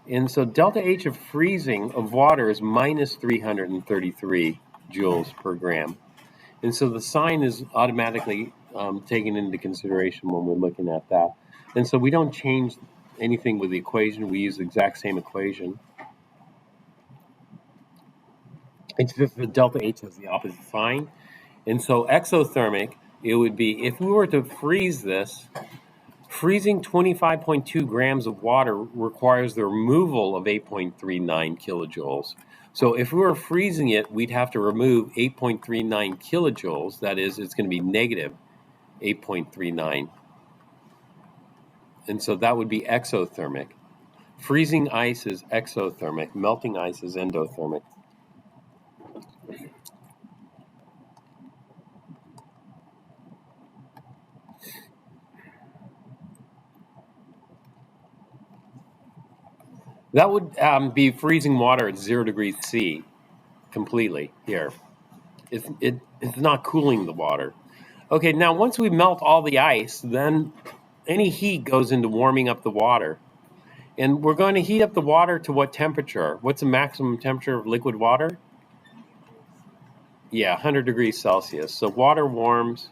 And so delta H of freezing of water is minus 333 joules per gram. And so the sign is automatically taken into consideration when we're looking at that. And so we don't change anything with the equation. We use the exact same equation. It's just the delta H has the opposite sign. And so exothermic, it would be, if we were to freeze this, freezing 25.2 grams of water requires the removal of 8.39 kilojoules. So if we were freezing it, we'd have to remove 8.39 kilojoules. That is, it's going to be negative 8.39. And so that would be exothermic. Freezing ice is exothermic. Melting ice is endothermic. That would be freezing water at 0 degrees C completely here. It's not cooling the water. Okay, now once we melt all the ice, then any heat goes into warming up the water. And we're going to heat up the water to what temperature? What's the maximum temperature of liquid water? Yeah, 100 degrees Celsius. So water warms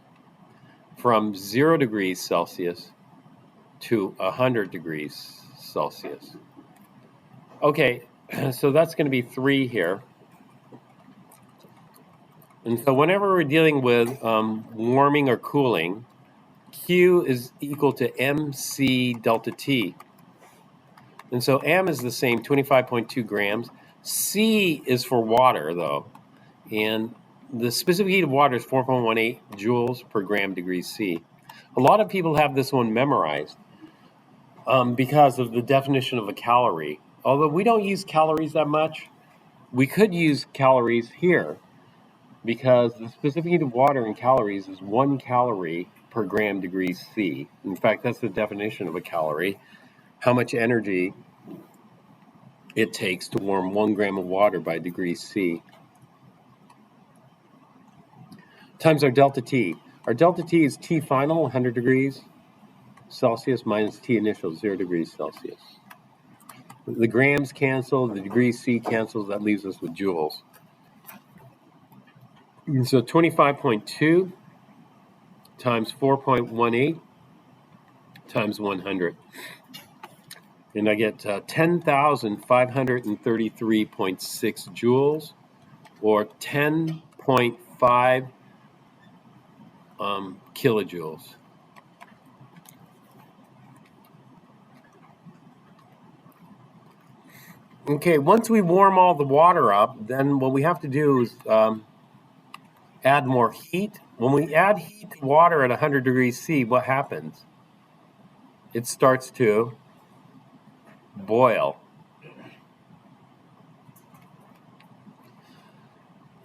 from 0 degrees Celsius to 100 degrees Celsius. Okay, so that's going to be 3 here. And so whenever we're dealing with warming or cooling, Q is equal to MC delta T. And so M is the same, 25.2 grams. C is for water, though. And the specific heat of water is 4.18 joules per gram degrees C. A lot of people have this one memorized because of the definition of a calorie. Although we don't use calories that much, we could use calories here because the specific heat of water in calories is 1 calorie per gram degrees C. In fact, that's the definition of a calorie. How much energy it takes to warm 1 gram of water by degrees C. Times our delta T. Our delta T is T final, 100 degrees Celsius, minus T initial, 0 degrees Celsius. The grams cancel, the degrees C cancels, that leaves us with joules. So 25.2 times 4.18 times 100. And I get 10,533.6 joules, or 10.5 kilojoules. Okay, once we warm all the water up, then what we have to do is add more heat. When we add heat to water at 100 degrees C, what happens? It starts to boil.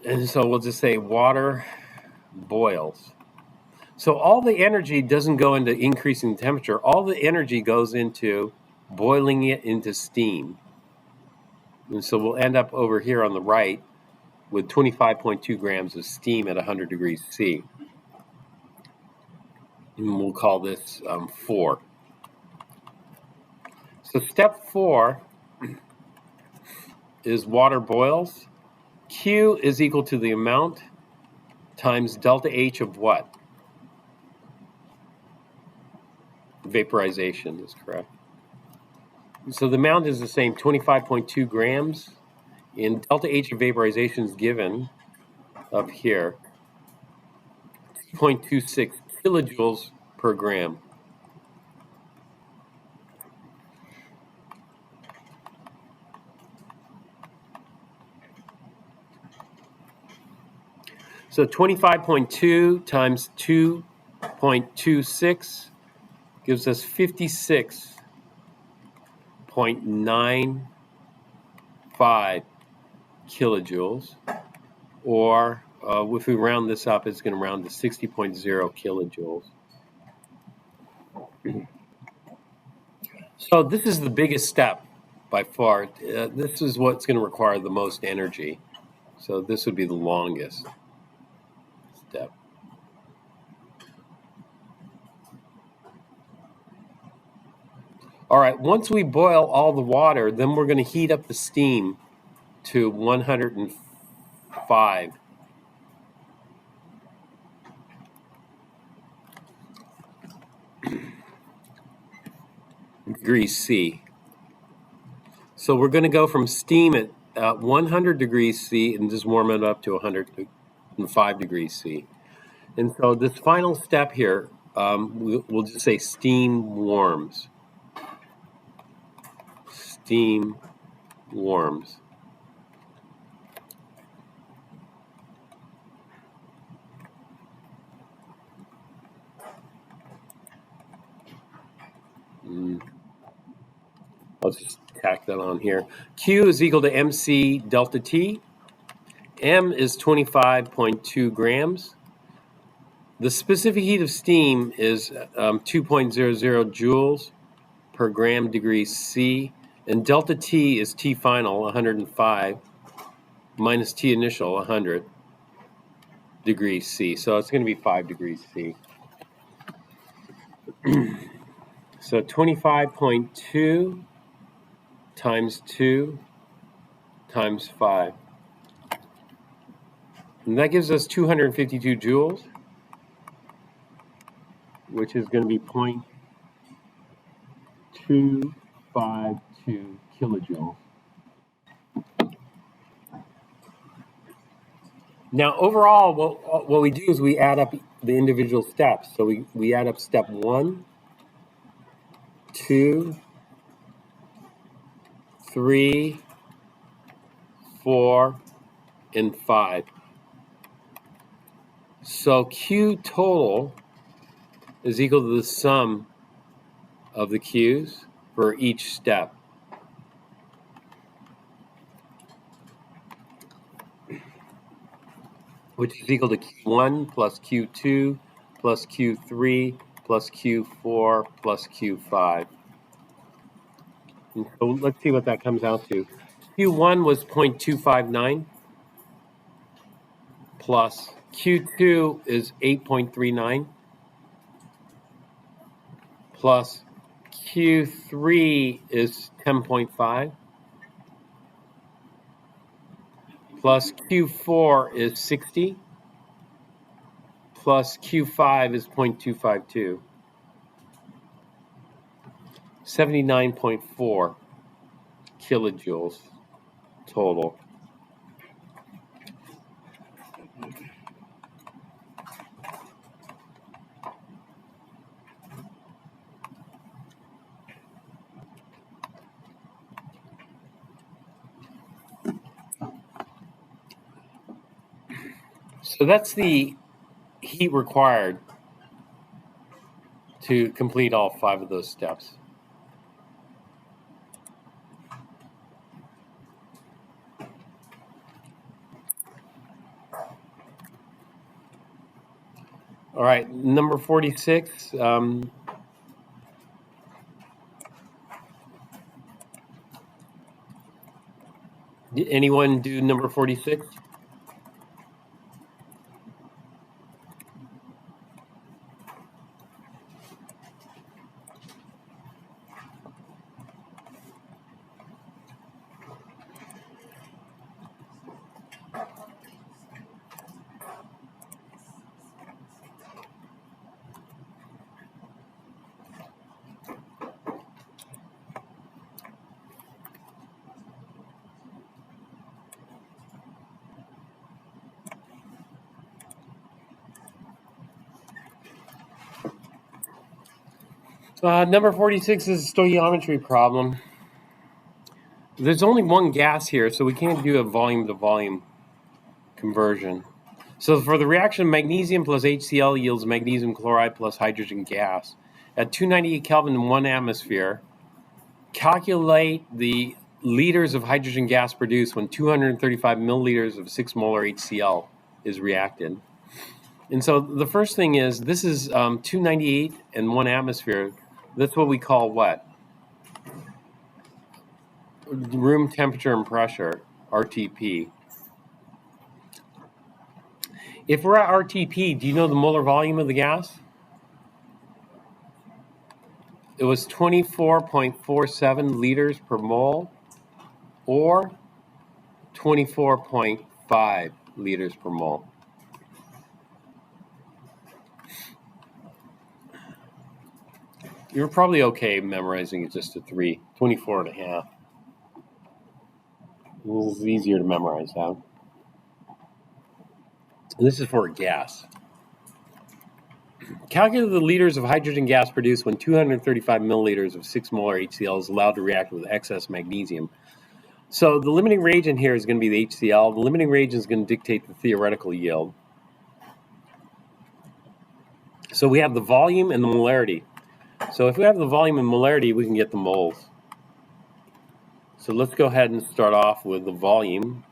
And so we'll just say water boils. So all the energy doesn't go into increasing the temperature. All the energy goes into boiling it into steam. And so we'll end up over here on the right with 25.2 grams of steam at 100 degrees C. And we'll call this 4. So step 4 is water boils. Q is equal to the amount times delta H of what? Vaporization is correct. So the amount is the same, 25.2 grams. In delta H of vaporization is given up here, 0.26 kilojoules per gram. So 25.2 times 2.26 gives us 56.95 kilojoules, or if we round this up, it's going to round to 60.0 kilojoules. So this is the biggest step by far. This is what's going to require the most energy. So this would be the longest step. All right, once we boil all the water, then we're going to heat up the steam to 105 degrees C. So we're going to go from steam at 100 degrees C and just warm it up to 105 degrees C. And so this final step here, we'll just say steam warms. Steam warms. I'll just tack that on here. Q is equal to MC delta T. M is 25.2 grams. The specific heat of steam is 2.00 joules per gram degree C. And delta T is T final, 105, minus T initial, 100 degrees C. So it's going to be 5 degrees C. So 25.2 times 2 times 5. And that gives us 252 joules, which is going to be 0.252 kilojoules. Now, overall, what we do is we add up the individual steps. So we add up step 1, 2, 3, 4, and 5. So Q total is equal to the sum of the Q's for each step. Which is equal to Q1 plus Q2 plus Q3 plus Q4 plus Q5. And so let's see what that comes out to. Q1 was 0.259 plus Q2 is 8.39 plus Q3 is 10.5 plus Q4 is 60 plus Q5 is 0.252. 79.4 kilojoules total. So that's the heat required to complete all 5 of those steps. All right, number 46. Did anyone do number 46? Number 46 is a stoichiometry problem. There's only one gas here, so we can't do a volume-to-volume conversion. So for the reaction, magnesium plus HCl yields magnesium chloride plus hydrogen gas. At 298 Kelvin in 1 atmosphere, calculate the liters of hydrogen gas produced when 235 milliliters of 6 molar HCl is reacted. And so the first thing is, this is 298 in 1 atmosphere. That's what we call what? Room temperature and pressure, RTP. If we're at RTP, do you know the molar volume of the gas? It was 24.47 liters per mole or 24.5 liters per mole. You're probably okay memorizing it just to 24 and a half. This is easier to memorize now. This is for a gas. Calculate the liters of hydrogen gas produced when 235 milliliters of 6 molar HCl is allowed to react with excess magnesium. So the limiting reagent here is going to be the HCl. The limiting reagent is going to dictate the theoretical yield. So we have the volume and the molarity. So if we have the volume and molarity, we can get the moles. So let's go ahead and start off with the volume.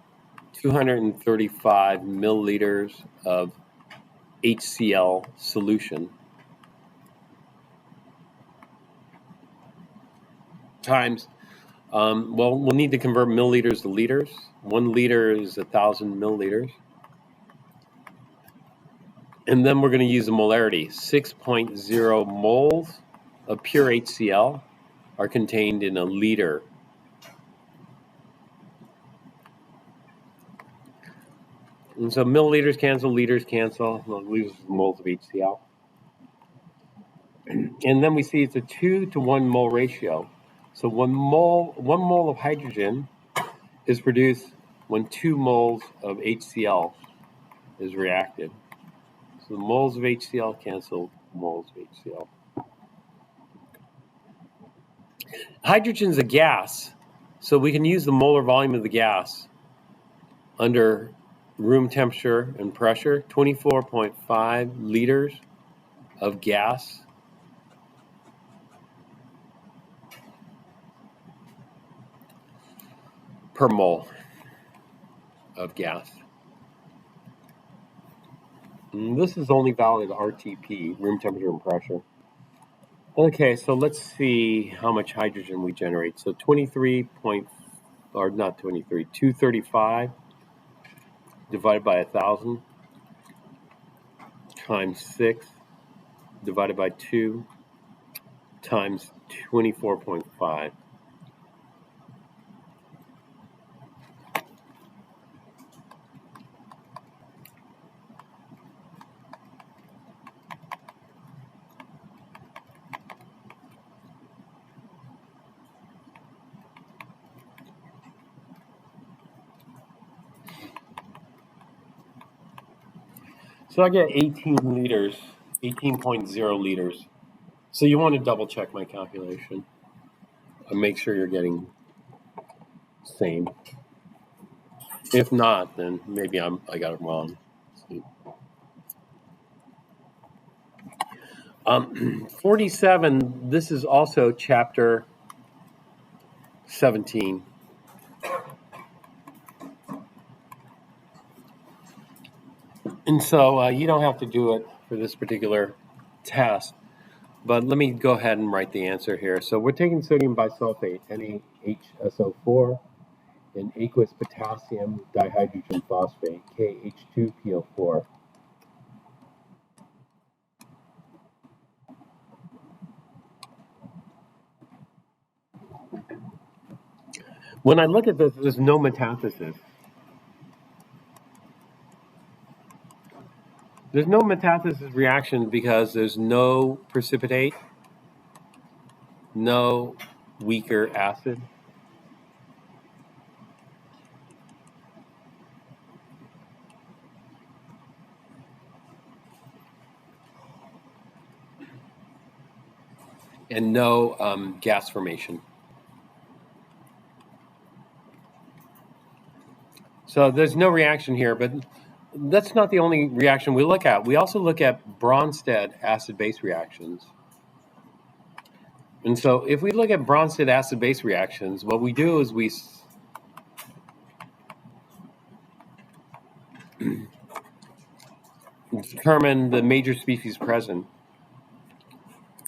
235 milliliters of HCl solution times, we'll need to convert milliliters to liters. 1 liter is 1,000 milliliters. And then we're going to use the molarity. 6.0 moles of pure HCl are contained in a liter. And so milliliters cancel, liters cancel, it leaves moles of HCl. And then we see it's a 2 to 1 mole ratio. So 1 mole of hydrogen is produced when 2 moles of HCl is reacted. So the moles of HCl cancel moles of HCl. Hydrogen is a gas, so we can use the molar volume of the gas under room temperature and pressure, 24.5 liters of gas per mole of gas. And this is only valid RTP, room temperature and pressure. Okay, so let's see how much hydrogen we generate. So 235 divided by 1,000 times 6 divided by 2 times 24.5. So I get 18 liters, 18.0 liters. So you want to double check my calculation and make sure you're getting same. If not, then maybe I got it wrong. 47, this is also chapter 17. And so you don't have to do it for this particular test, but let me go ahead and write the answer here. So we're taking sodium bisulfate, NaHSO4, and aqueous potassium dihydrogen phosphate, KH2PO4. When I look at this, there's no metathesis. There's no metathesis reaction because there's no precipitate, no weaker acid. And no gas formation. So there's no reaction here, but that's not the only reaction we look at. We also look at Bronsted acid-base reactions. And so if we look at Bronsted acid-base reactions, what we do is we determine the major species present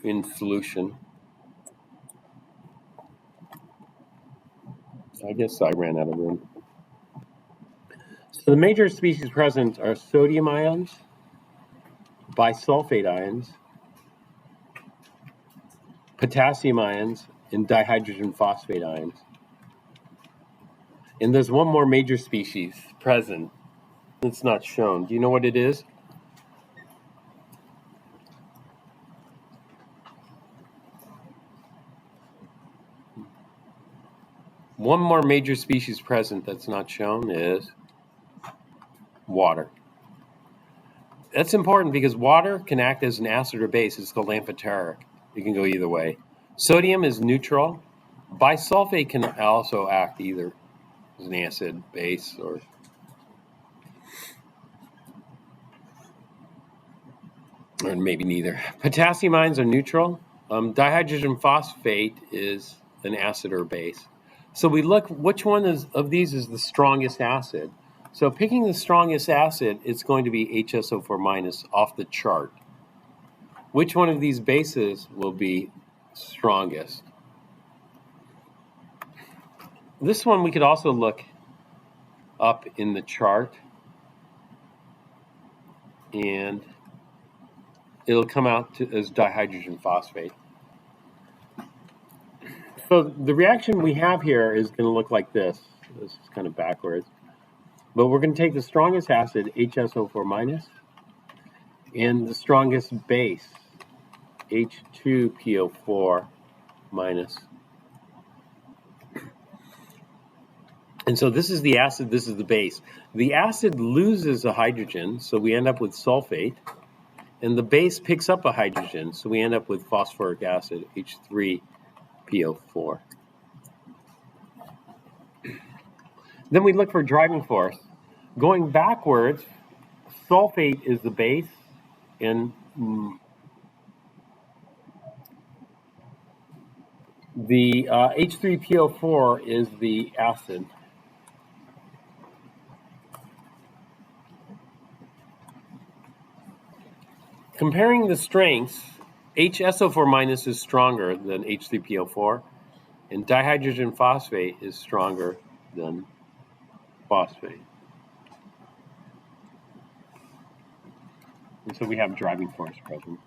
in solution. I guess I ran out of room. So the major species present are sodium ions, bisulfate ions, potassium ions, and dihydrogen phosphate ions. And there's one more major species present that's not shown. Do you know what it is? One more major species present that's not shown is water. That's important because water can act as an acid or base. It's called amphoteric. It can go either way. Sodium is neutral. Bisulfate can also act either as an acid, base, or maybe neither. Potassium ions are neutral. Dihydrogen phosphate is an acid or base. So we look, which one of these is the strongest acid? So picking the strongest acid, it's going to be HSO4 minus off the chart. Which one of these bases will be strongest? This one we could also look up in the chart, and it'll come out as dihydrogen phosphate. So the reaction we have here is going to look like this. This is kind of backwards. But we're going to take the strongest acid, HSO4 minus, and the strongest base, H2PO4 minus. And so this is the acid, this is the base. The acid loses a hydrogen, so we end up with sulfate. And the base picks up a hydrogen, so we end up with phosphoric acid, H3PO4. Then we look for driving force. Going backwards, sulfate is the base, and the H3PO4 is the acid. Comparing the strengths, HSO4 minus is stronger than H3PO4, and dihydrogen phosphate is stronger than phosphate. And so we have driving force present.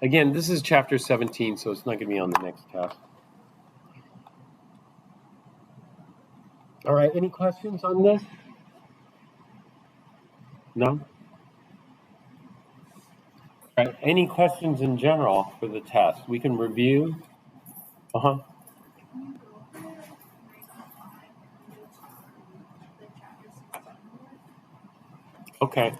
Again, this is chapter 17, so it's not going to be on the next test. All right, any questions on this? No? All right, any questions in general for the test? We can review. Okay.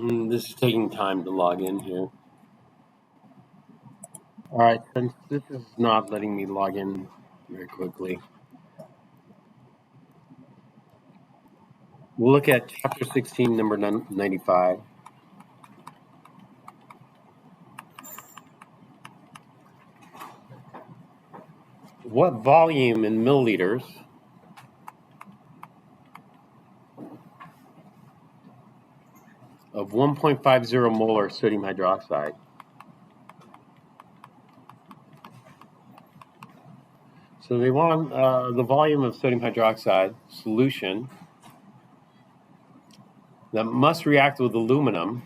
This is taking time to log in here. All right, since this is not letting me log in very quickly, we'll look at chapter 16, number 95. What volume in milliliters of 1.50 molar sodium hydroxide? So they want the volume of sodium hydroxide solution that must react with aluminum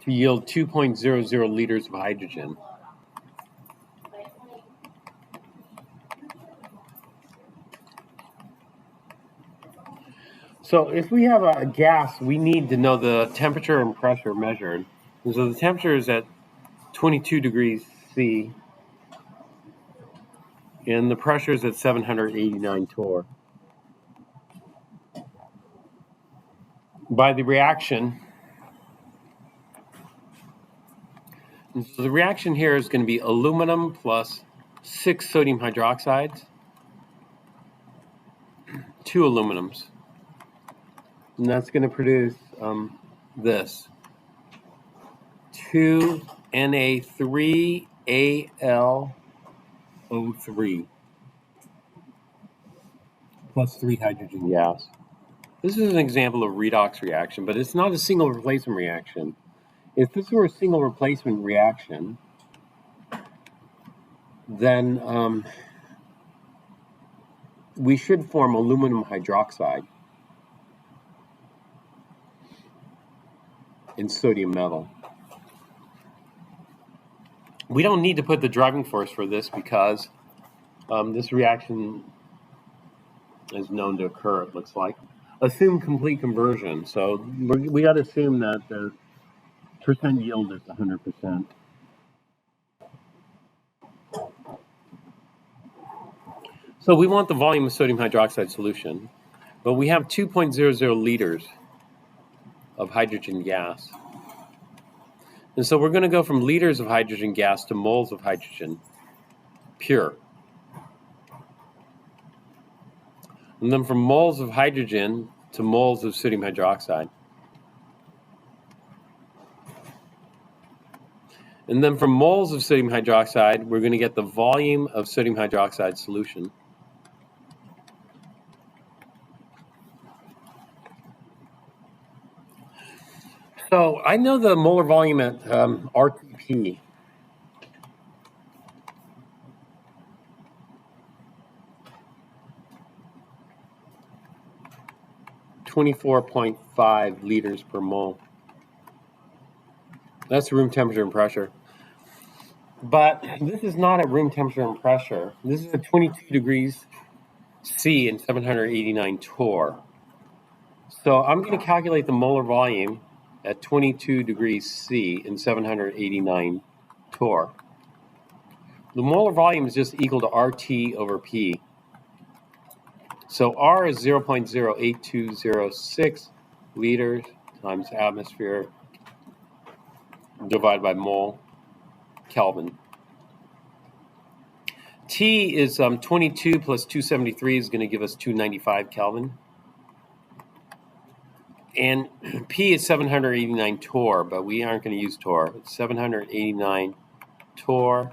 to yield 2.00 liters of hydrogen. So if we have a gas, we need to know the temperature and pressure measured. And so the temperature is at 22 degrees C, and the pressure is at 789 torr. By the reaction, and so the reaction here is going to be aluminum plus 6 sodium hydroxides, 2 aluminums. And that's going to produce this 2Na3Al O3 plus 3 hydrogen gas. This is an example of redox reaction, but it's not a single replacement reaction. If this were a single replacement reaction, then we should form aluminum hydroxide and sodium metal. We don't need to put the driving force for this because this reaction is known to occur, it looks like. Assume complete conversion. So we got to assume that the percent yield is 100%. So we want the volume of sodium hydroxide solution, but we have 2.00 liters of hydrogen gas. And so we're going to go from liters of hydrogen gas to moles of hydrogen, pure. And then from moles of hydrogen to moles of sodium hydroxide. And then from moles of sodium hydroxide, we're going to get the volume of sodium hydroxide solution. So I know the molar volume at RTP. .5 liters per mole. That's room temperature and pressure. But this is not at room temperature and pressure. This is at 22 degrees C and 789 torr. So I'm going to calculate the molar volume at 22 degrees C and 789 torr. The molar volume is just equal to RT over P. So R is 0.08206 liters times atmosphere divided by mole Kelvin. T is 22 plus 273 is going to give us 295 Kelvin. And P is 789 torr, but we aren't going to use torr. It's 789 torr.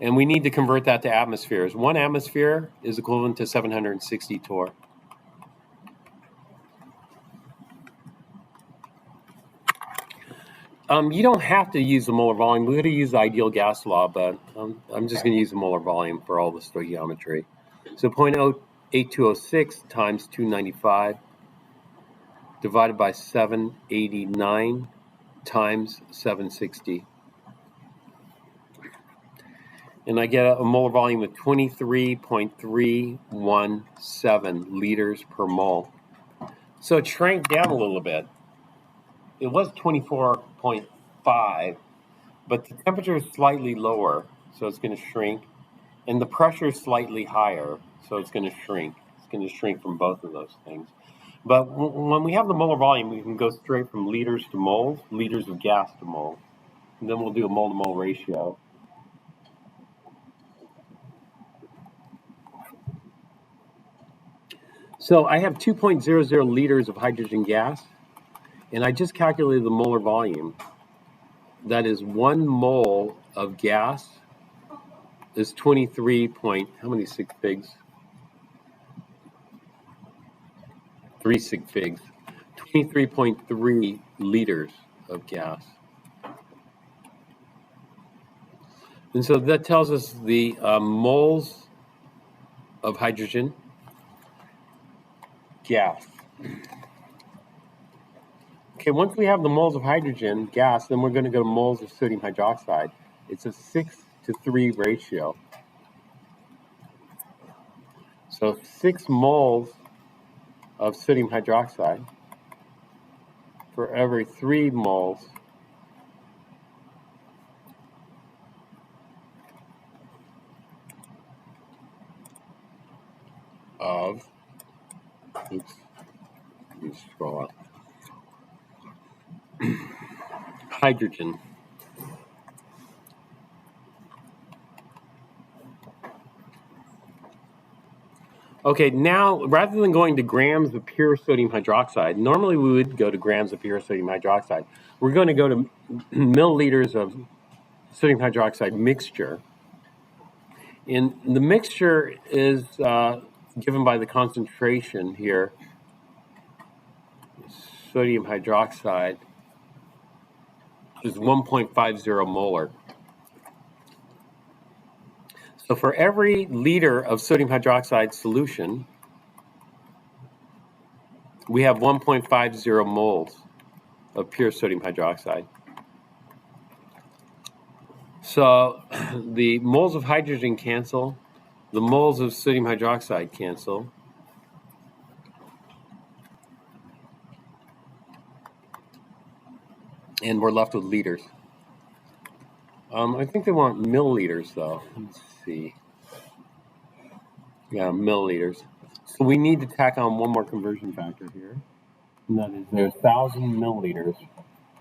And we need to convert that to atmospheres. 1 atmosphere is equivalent to 760 torr. You don't have to use the molar volume. We're going to use the ideal gas law, but I'm just going to use the molar volume for all the stoichiometry. So 0.8206 times 295 divided by 789 times 760. And I get a molar volume of 23.317 liters per mole. So it shrank down a little bit. It was 24.5, but the temperature is slightly lower, so it's going to shrink. and the pressure is slightly higher, so it's going to shrink. It's going to shrink from both of those things. But when we have the molar volume, we can go straight from liters to moles, liters of gas to moles. And then we'll do a mole-to-mole ratio. So I have 2.00 liters of hydrogen gas, and I just calculated the molar volume. That is 1 mole of gas is 23 point, how many sig figs? 3 sig figs. 23.3 liters of gas. And so that tells us the moles of hydrogen gas. Okay, once we have the moles of hydrogen gas, then we're going to go to moles of sodium hydroxide. It's a 6-to-3 ratio. So 6 moles of sodium hydroxide for every 3 moles of, oops, let me scroll up, hydrogen. Okay, now rather than going to grams of pure sodium hydroxide, normally we would go to grams of pure sodium hydroxide. We're going to go to milliliters of sodium hydroxide mixture. And the mixture is given by the concentration here, sodium hydroxide is 1.50 molar. So for every liter of sodium hydroxide solution, we have 1.50 moles of pure sodium hydroxide. So the moles of hydrogen cancel, the moles of sodium hydroxide cancel. And we're left with liters. I think they want milliliters though. Let's see. Yeah, milliliters. So we need to tack on one more conversion factor here. And that is there's 1,000 milliliters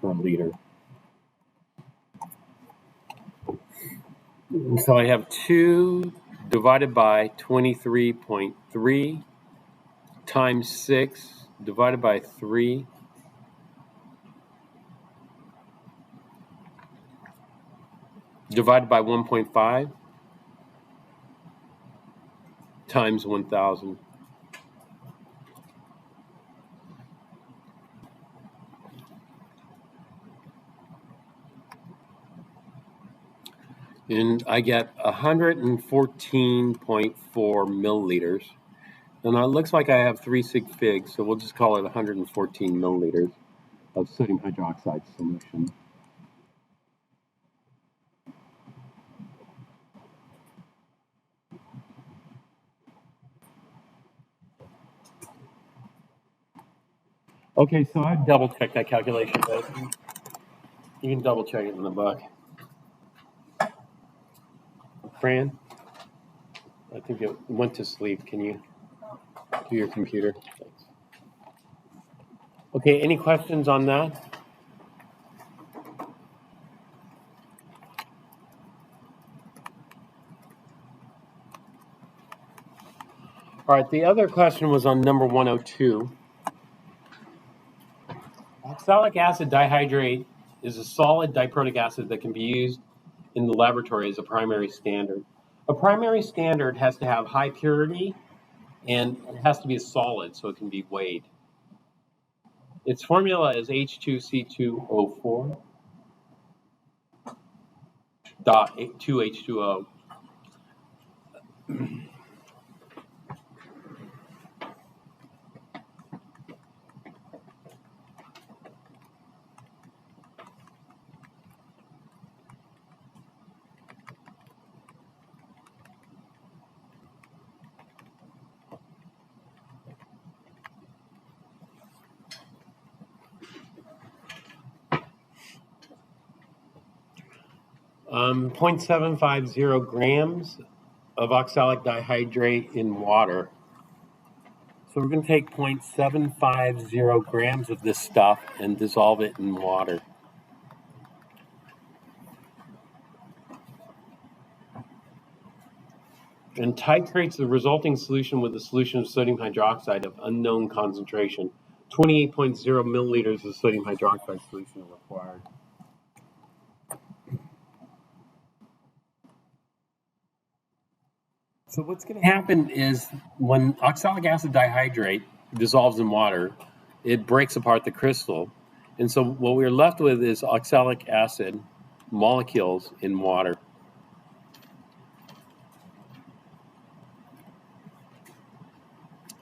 per liter. So I have 2 divided by 23.3 times 6 divided by 3 divided by 1.5 times 1,000. And I get 114.4 milliliters. And it looks like I have 3 sig figs, so we'll just call it 114 milliliters of sodium hydroxide solution. Okay, so I double checked that calculation, but you can double check it in the book. Fran, I think it went to sleep. Can you do your computer? Thanks. Okay, any questions on that? All right, the other question was on number 102. Oxalic acid dihydrate is a solid diprotic acid that can be used in the laboratory as a primary standard. A primary standard has to have high purity and it has to be a solid so it can be weighed. Its formula is H2C2O4 dot 2H2O. .750 grams of oxalic dihydrate in water. So we're going to take 0.750 grams of this stuff and dissolve it in water. And titrates the resulting solution with a solution of sodium hydroxide of unknown concentration. 28.0 milliliters of sodium hydroxide solution required. So what's going to happen is when oxalic acid dihydrate dissolves in water, it breaks apart the crystal. And so what we're left with is oxalic acid molecules in water.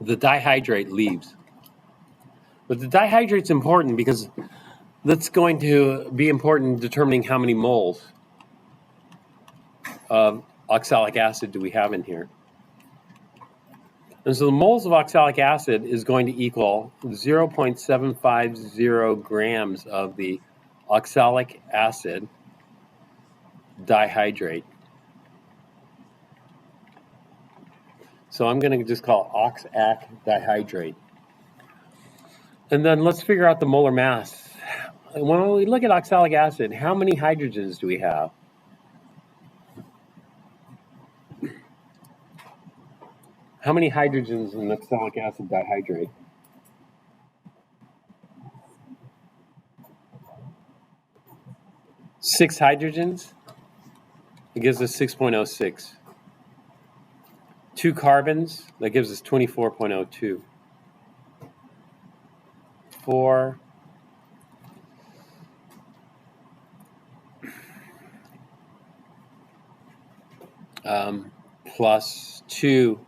The dihydrate leaves. But the dihydrate's important because that's going to be important in determining how many moles of oxalic acid do we have in here. And so the moles of oxalic acid is going to equal 0.750 grams of the oxalic acid dihydrate. So I'm going to just call oxac dihydrate. And then let's figure out the molar mass. When we look at oxalic acid, how many hydrogens do we have? How many hydrogens in oxalic acid dihydrate? Six hydrogens? It gives us 6.06. 2 carbons, that gives us 24.02. 4 plus 2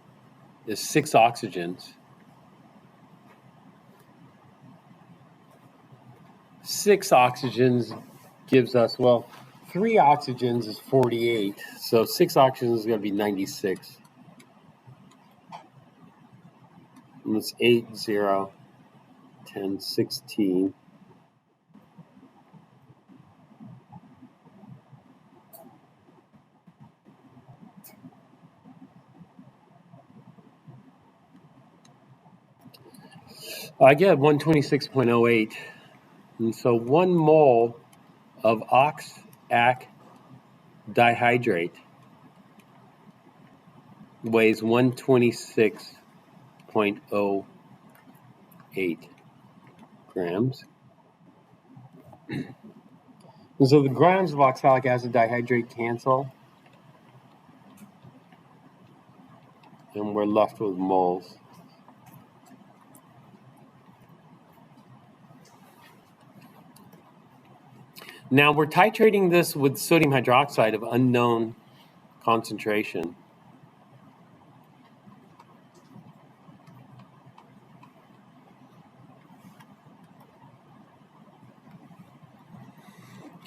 is 6 oxygens. 6 oxygens gives us, well, 3 oxygens is 48, so 6 oxygens is going to be 96. And it's 8, 0, 10, 16. I get 126.08. And so 1 mole of oxac dihydrate weighs 126.08 grams. And so the grams of oxalic acid dihydrate cancel, and we're left with moles. Now we're titrating this with sodium hydroxide of unknown concentration.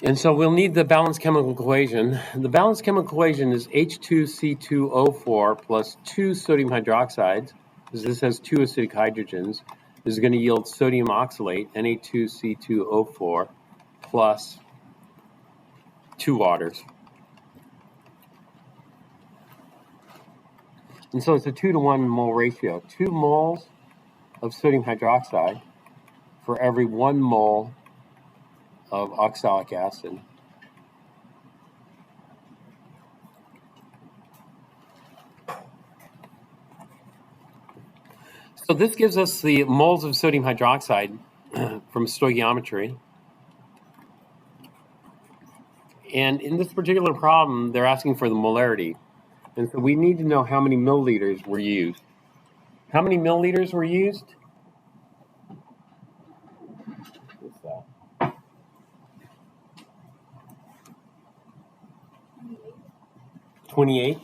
And so we'll need the balanced chemical equation. The balanced chemical equation is H2C2O4 plus 2 sodium hydroxides, because this has 2 acidic hydrogens. This is going to yield sodium oxalate, Na2C2O4, plus 2 waters. And so it's a 2-to-1 mole ratio. 2 moles of sodium hydroxide for every 1 mole of oxalic acid. So this gives us the moles of sodium hydroxide from stoichiometry. And in this particular problem, they're asking for the molarity. And so we need to know how many milliliters were used. How many milliliters were used? What's that? 28.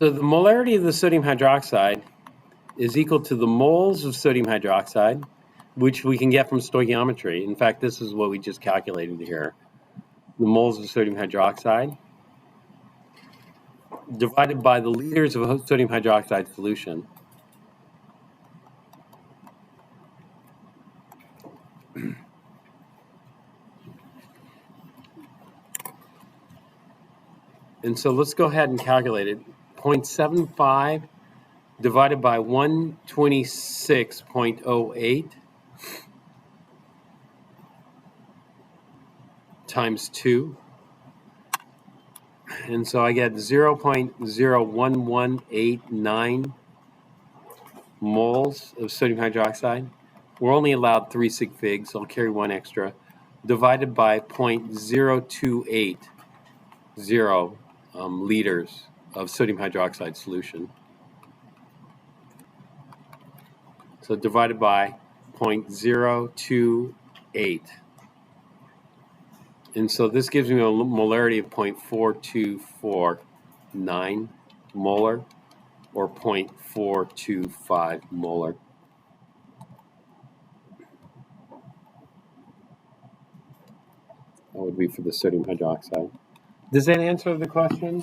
So the molarity of the sodium hydroxide is equal to the moles of sodium hydroxide, which we can get from stoichiometry. In fact, this is what we just calculated here. The moles of sodium hydroxide divided by the liters of sodium hydroxide solution. And so let's go ahead and calculate it. 0.75 divided by 126.08 times 2. And so I get 0.01189 moles of sodium hydroxide. We're only allowed 3 sig figs, so I'll carry 1 extra, divided by 0.0280 liters of sodium hydroxide solution. So divided by 0.028. And so this gives me a molarity of 0.4249 molar or 0.425 molar. That would be for the sodium hydroxide. Does that answer the question?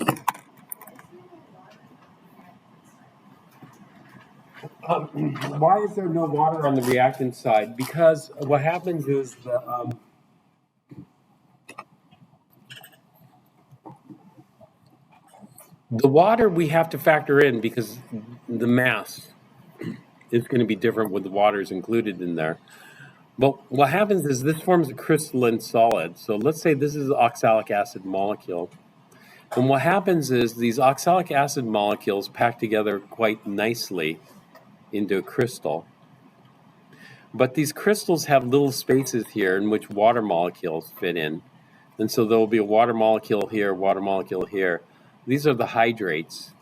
Why is there no water on the reactant side? Because what happens is the water we have to factor in because the mass is going to be different with the waters included in there. But what happens is this forms a crystalline solid. So let's say this is an oxalic acid molecule. And what happens is these oxalic acid molecules pack together quite nicely into a crystal. But these crystals have little spaces here in which water molecules fit in. And so there will be a water molecule here, water molecule here. These are the hydrates.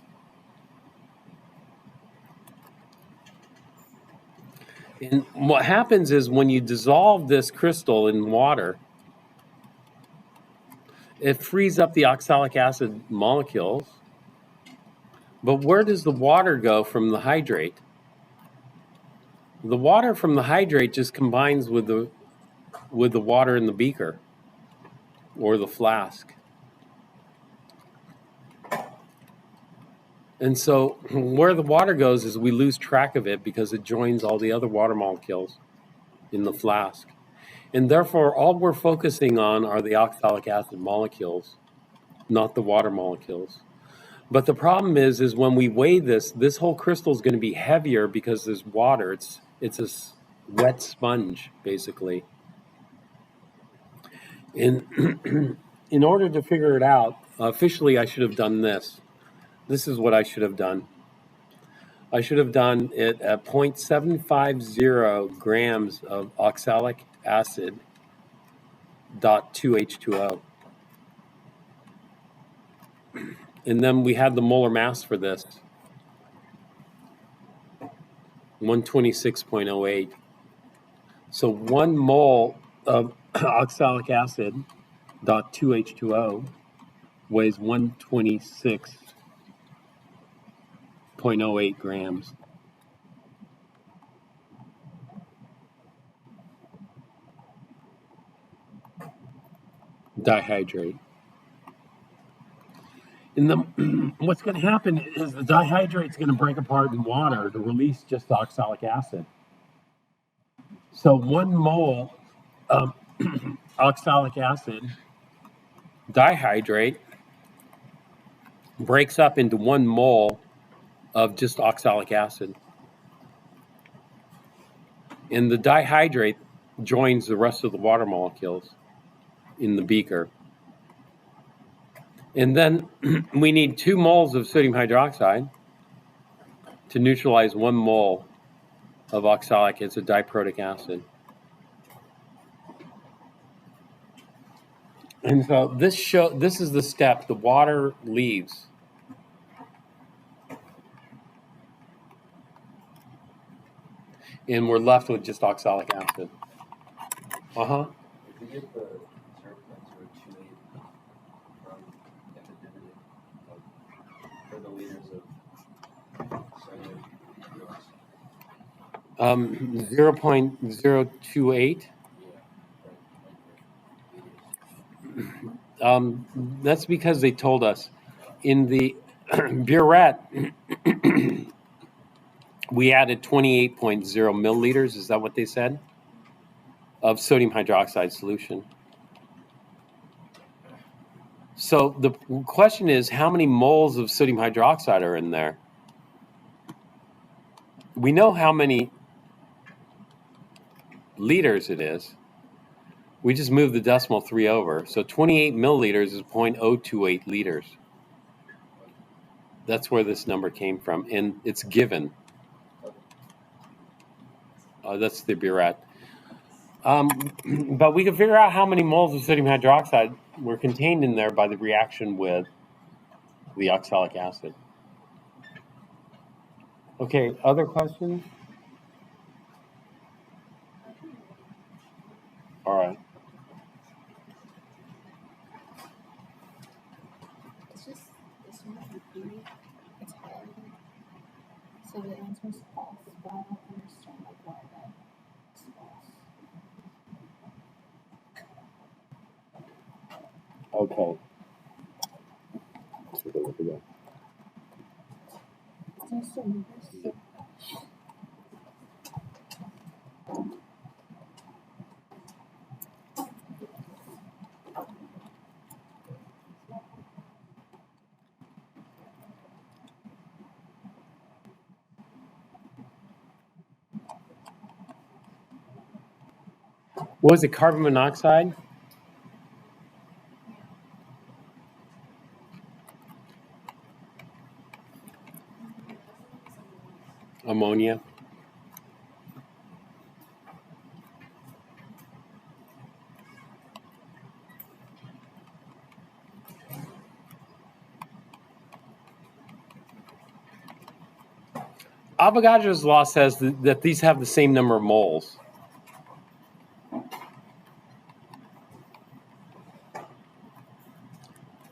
And what happens is when you dissolve this crystal in water, it frees up the oxalic acid molecules. But where does the water go from the hydrate? The water from the hydrate just combines with the water in the beaker or the flask. And so where the water goes is we lose track of it because it joins all the other water molecules in the flask. And therefore, all we're focusing on are the oxalic acid molecules, not the water molecules. But the problem is when we weigh this whole crystal is going to be heavier because there's water. It's a wet sponge, basically. In order to figure it out, officially I should have done this. This is what I should have done. I should have done it at 0.750 grams of oxalic acid dot 2H2O. And then we had the molar mass for this, 126.08. So 1 mole of oxalic acid dot 2H2O weighs 126.08 grams. Dihydrate. And what's going to happen is the dihydrate is going to break apart in water to release just the oxalic acid. So 1 mole of oxalic acid dihydrate breaks up into 1 mole of just oxalic acid. And the dihydrate joins the rest of the water molecules in the beaker. And then we need 2 moles of sodium hydroxide to neutralize 1 mole of oxalic. It's a diprotic acid. And so this is the step. The water leaves. And we're left with just oxalic acid. Uh-huh. If we get the 0.028 from the derivative for the liters of 0.028. That's because they told us in the burette we added 28.0 milliliters. Is that what they said? Of sodium hydroxide solution. So the question is, how many moles of sodium hydroxide are in there? We know how many liters it is. We just moved the decimal 3 over. So 28 milliliters is 0.028 liters. That's where this number came from, and it's given. That's the burette. But we can figure out how many moles of sodium hydroxide were contained in there by the reaction with the oxalic acid. Okay, other questions? All right. It's just this one is repeating. It's highlighted. So the answer is false, but I don't understand like why that is false. Okay. Let's take a look again. I'm so nervous. What was it, carbon monoxide? Ammonia? Avogadro's law says that these have the same number of moles.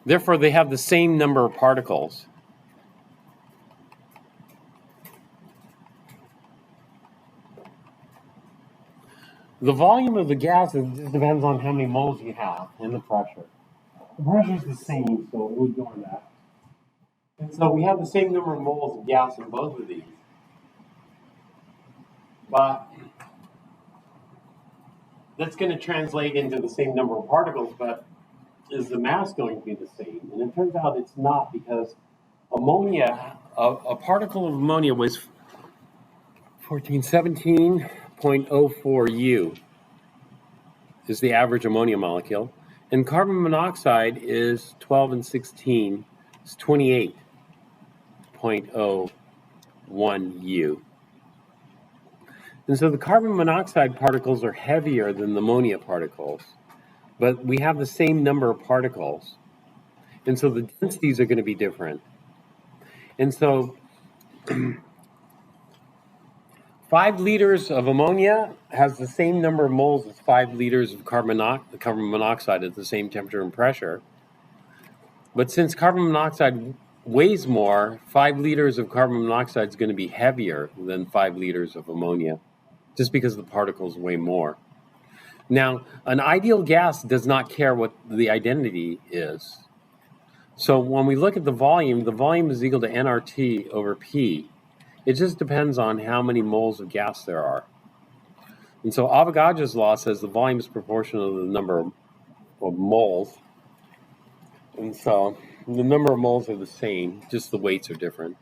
Therefore, they have the same number of particles. The volume of the gas just depends on how many moles you have and the pressure. The pressure is the same, so we'll ignore that. And so we have the same number of moles of gas in both of these. But that's going to translate into the same number of particles, but is the mass going to be the same? And it turns out it's not, because ammonia, a particle of ammonia weighs 17.04 U is the average ammonia molecule, and carbon monoxide is 12 and 16, it's 28.01 U. And so the carbon monoxide particles are heavier than the ammonia particles, but we have the same number of particles. And so the densities are going to be different. And so 5 liters of ammonia has the same number of moles as 5 liters of carbon monoxide at the same temperature and pressure. But since carbon monoxide weighs more, 5 liters of carbon monoxide is going to be heavier than 5 liters of ammonia, just because the particles weigh more. Now, an ideal gas does not care what the identity is. So when we look at the volume is equal to nRT over P. It just depends on how many moles of gas there are. And so Avogadro's law says the volume is proportional to the number of moles. And so the number of moles are the same, just the weights are different.